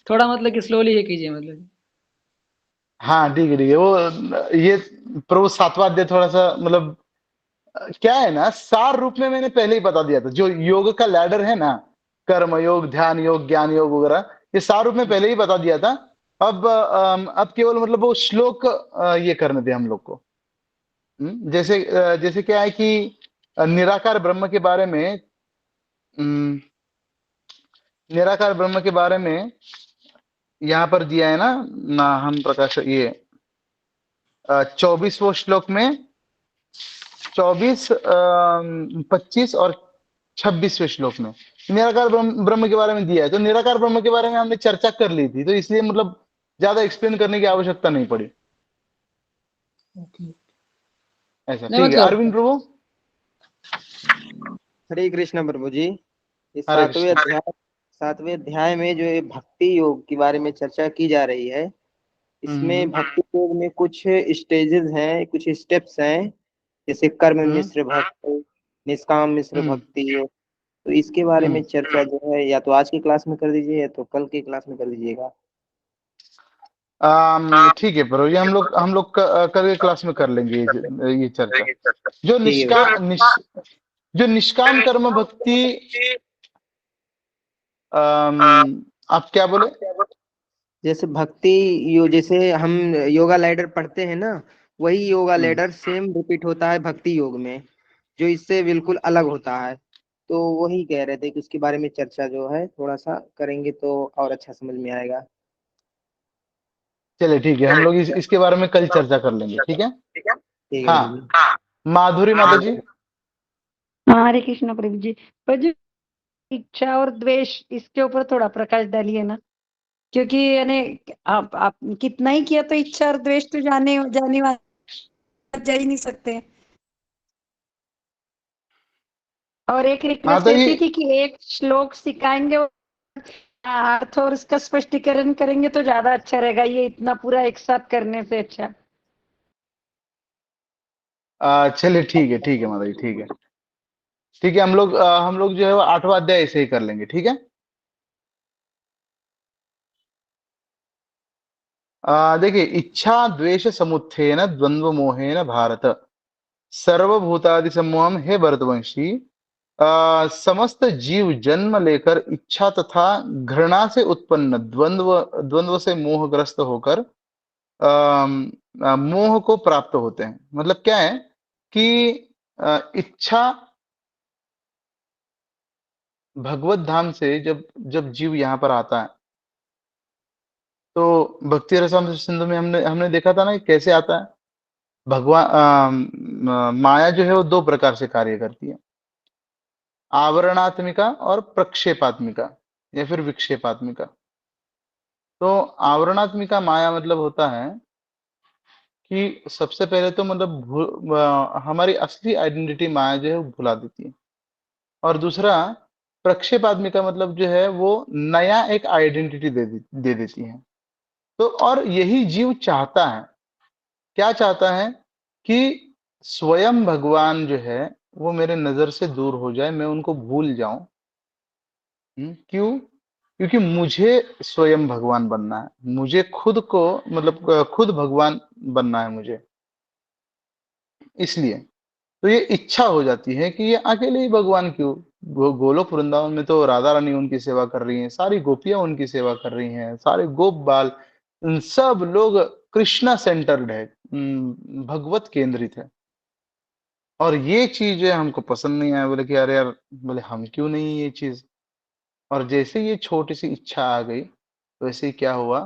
थोड़ा मतलब कि स्लोली ही कीजिए मतलब। हाँ ठीक है। वो ये प्रभु 7वां अध्याय थोड़ा सा मतलब क्या है ना, सार रूप में मैंने पहले ही बता दिया था। जो योग का लैडर है ना, कर्म योग, ध्यान योग, ज्ञान योग वगैरह, ये सार रूप में पहले ही बता दिया था। अब केवल मतलब वो श्लोक ये करने थे हम लोग को। जैसे क्या है कि निराकार ब्रह्म के बारे में, अम, निराकार ब्रह्म के बारे में यहाँ पर दिया है ना हम प्रकाश, ये 24वें श्लोक में 24, 25 और 26वें श्लोक में निराकार ब्रह्म के बारे में दिया है। तो निराकार ब्रह्म के बारे में हमने चर्चा कर ली थी, तो इसलिए मतलब ज्यादा एक्सप्लेन करने की आवश्यकता नहीं पड़ी। ऐसा नहीं ठीक है। मतलब अरविंद प्रभु। हरे कृष्ण प्रभु जी। इस हरे सातवें कृष्ण। अध्याय 7वें अध्याय में जो ये भक्ति योग के बारे में चर्चा की जा रही है, इसमें हम्म भक्ति योग में कुछ स्टेजेस हैं, कुछ स्टेप्स हैं, जैसे कर्म हम्म मिश्र भक्ति, निष्काम मिश्र हम्म भक्ति योग। तो इसके बारे में हम्म चर्चा जो है या तो आज की क्लास में कर दीजिए या तो कल की क्लास में कर दीजिएगा। ठीक है प्रभु जी, हम लोग कल के क्लास में कर लेंगे ये चर्चा। जो ठीक है भैया। जो निष्काम कर्म भक्ति, आप क्या बोले? जैसे भक्ति जैसे हम योगा लैडर पढ़ते हैं ना, वही योगा हम्म लैडर सेम रिपीट होता है भक्ति योग में, जो इससे बिल्कुल अलग होता है। तो वही कह रहे थे कि उसके बारे में चर्चा जो है थोड़ा सा करेंगे तो और अच्छा समझ में आएगा। चलिए ठीक है, हम लोग इसके बारे में कल चर्चा कर लेंगे, ठीक है। ठीक है हाँ, गुरु जी। माधुरी माता जी। हाँ, हरे कृष्ण प्रभु जी। पर जो इच्छा और द्वेष, इसके ऊपर थोड़ा प्रकाश डालिए ना, क्योंकि यानी आप कितना ही किया तो इच्छा और द्वेष तो जाने जाने जा ही नहीं सकते। और एक रिक्वेस्ट माता जी ऐसी थी कि एक श्लोक सिखाएंगे और अर्थ और उसका स्पष्टीकरण करेंगे तो ज्यादा अच्छा रहेगा, ये इतना पूरा एक साथ करने से अच्छा। चलिए ठीक है माता जी, ठीक है, हम लोग जो है वो 8वां अध्याय ऐसे ही कर लेंगे, ठीक है। देखिए, इच्छा द्वेष समुत्थेन द्वंद्व मोहेन भारत सर्वभूतादि सम्मोहम, हे भरतवंशी, समस्त जीव जन्म लेकर इच्छा तथा घृणा से उत्पन्न द्वंद्व द्वंद्व से मोहग्रस्त होकर मोह को प्राप्त होते हैं। मतलब क्या है कि इच्छा भगवत धाम से जब जब जीव यहाँ पर आता है, तो भक्ति रसामृत सिंधु में हमने हमने देखा था ना कि कैसे आता है। भगवान माया जो है वो 2 प्रकार से कार्य करती है, आवरणात्मिका और प्रक्षेपात्मिका या फिर विक्षेपात्मिका। तो आवरणात्मिका माया मतलब होता है कि सबसे पहले तो मतलब हमारी असली आइडेंटिटी माया जो है वो भुला देती है, और दूसरा प्रक्षेपात्मिका मतलब जो है वो नया एक आइडेंटिटी दे देती है। तो और यही जीव चाहता है, क्या चाहता है कि स्वयं भगवान जो है वो मेरे नजर से दूर हो जाए, मैं उनको भूल जाऊं। क्यों? क्योंकि मुझे स्वयं भगवान बनना है, मुझे खुद को मतलब खुद भगवान बनना है मुझे, इसलिए तो ये इच्छा हो जाती है कि ये अकेले ही भगवान क्यों। गोलोक वृंदावन में तो राधा रानी उनकी सेवा कर रही हैं, सारी गोपियां उनकी सेवा कर रही हैं, सारे गोप बाल, सब लोग कृष्णा सेंटर्ड है, भगवत केंद्रित है। और ये चीज जो है हमको पसंद नहीं आया, बोले कि अरे यार, बोले हम क्यों नहीं ये चीज। और जैसे ये छोटी सी इच्छा आ गई, तो ऐसे ही क्या हुआ,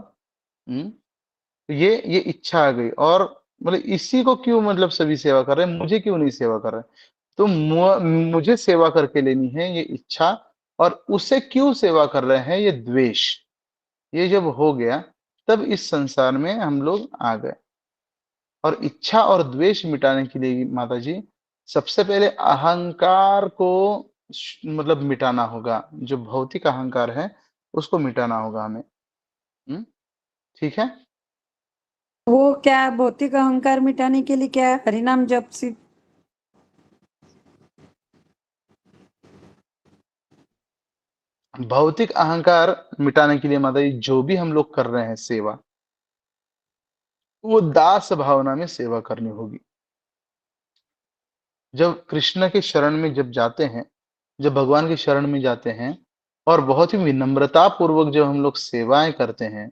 तो ये इच्छा आ गई, और मतलब इसी को क्यों मतलब सभी सेवा कर रहे हैं, मुझे क्यों नहीं सेवा कर रहे हैं। तो मुझे सेवा करके लेनी है ये इच्छा, और उसे क्यों सेवा कर रहे हैं ये द्वेष। ये जब हो गया, तब इस संसार में हम लोग आ गए। और इच्छा और द्वेष मिटाने के लिए माता जी, सबसे पहले अहंकार को मतलब मिटाना होगा, जो भौतिक अहंकार है उसको मिटाना होगा हमें। ठीक है। वो क्या भौतिक अहंकार मिटाने के लिए क्या हरिनाम जप से? भौतिक अहंकार मिटाने के लिए माता जी, जो भी हम लोग कर रहे हैं सेवा, वो दास भावना में सेवा करनी होगी। जब कृष्ण के शरण में जब जाते हैं, जब भगवान के शरण में जाते हैं, और बहुत ही विनम्रता पूर्वक जब हम लोग सेवाएं करते हैं,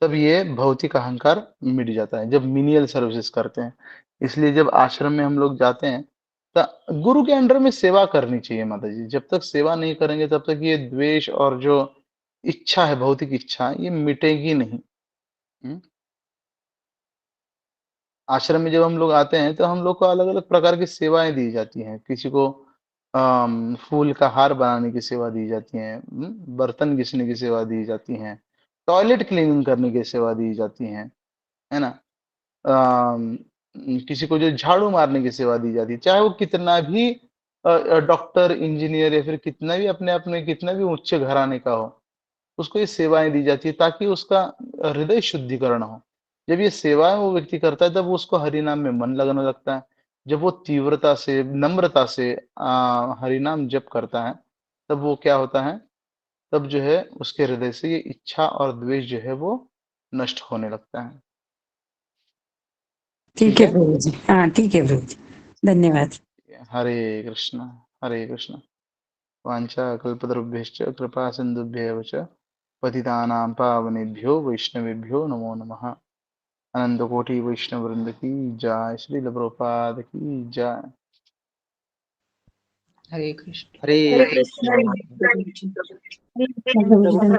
तब ये भौतिक अहंकार मिट जाता है, जब मिनियल सर्विसेज करते हैं। इसलिए जब आश्रम में हम लोग जाते हैं, तो गुरु के अंडर में सेवा करनी चाहिए माता जी। जब तक सेवा नहीं करेंगे, तब तक ये द्वेष और जो इच्छा है, भौतिक इच्छा, ये मिटेगी नहीं। आश्रम में जब हम लोग आते हैं, तो हम लोग को अलग अलग प्रकार की सेवाएं दी जाती हैं। किसी को फूल का हार बनाने की सेवा दी जाती है, बर्तन घिसने की सेवा दी जाती है, टॉयलेट क्लीनिंग करने की सेवा दी जाती है ना। अम, किसी को जो झाड़ू मारने की सेवा दी जाती है, चाहे वो कितना भी डॉक्टर, इंजीनियर, या फिर कितना भी अपने आप में कितना भी उच्च घराने का हो, उसको ये सेवाएं दी जाती है ताकि उसका हृदय शुद्धिकरण हो। जब ये सेवाएं वो व्यक्ति करता है, तब उसको हरि नाम में मन लगने लगता है। जब वो तीव्रता से, नम्रता से हरि नाम जप करता है, तब वो क्या होता है, तब जो है उसके हृदय से ये इच्छा और द्वेष जो है वो नष्ट होने लगता है। ठीक है प्रभु जी, हाँ ठीक है प्रभु जी, धन्यवाद। हरे कृष्ण, हरे कृष्ण। वाञ्छा कल्पतरुभ्यश्च कृपा सिन्धुभ्येव च पतितानां पावनेभ्यो वैष्णवेभ्यो नमो नमः। अनंत कोटि वैष्णव वृंद की जय, श्री प्रभुपाद की जय। हरे कृष्ण। हरे हरे कृष्ण। कृष्ण। प्रभु जी।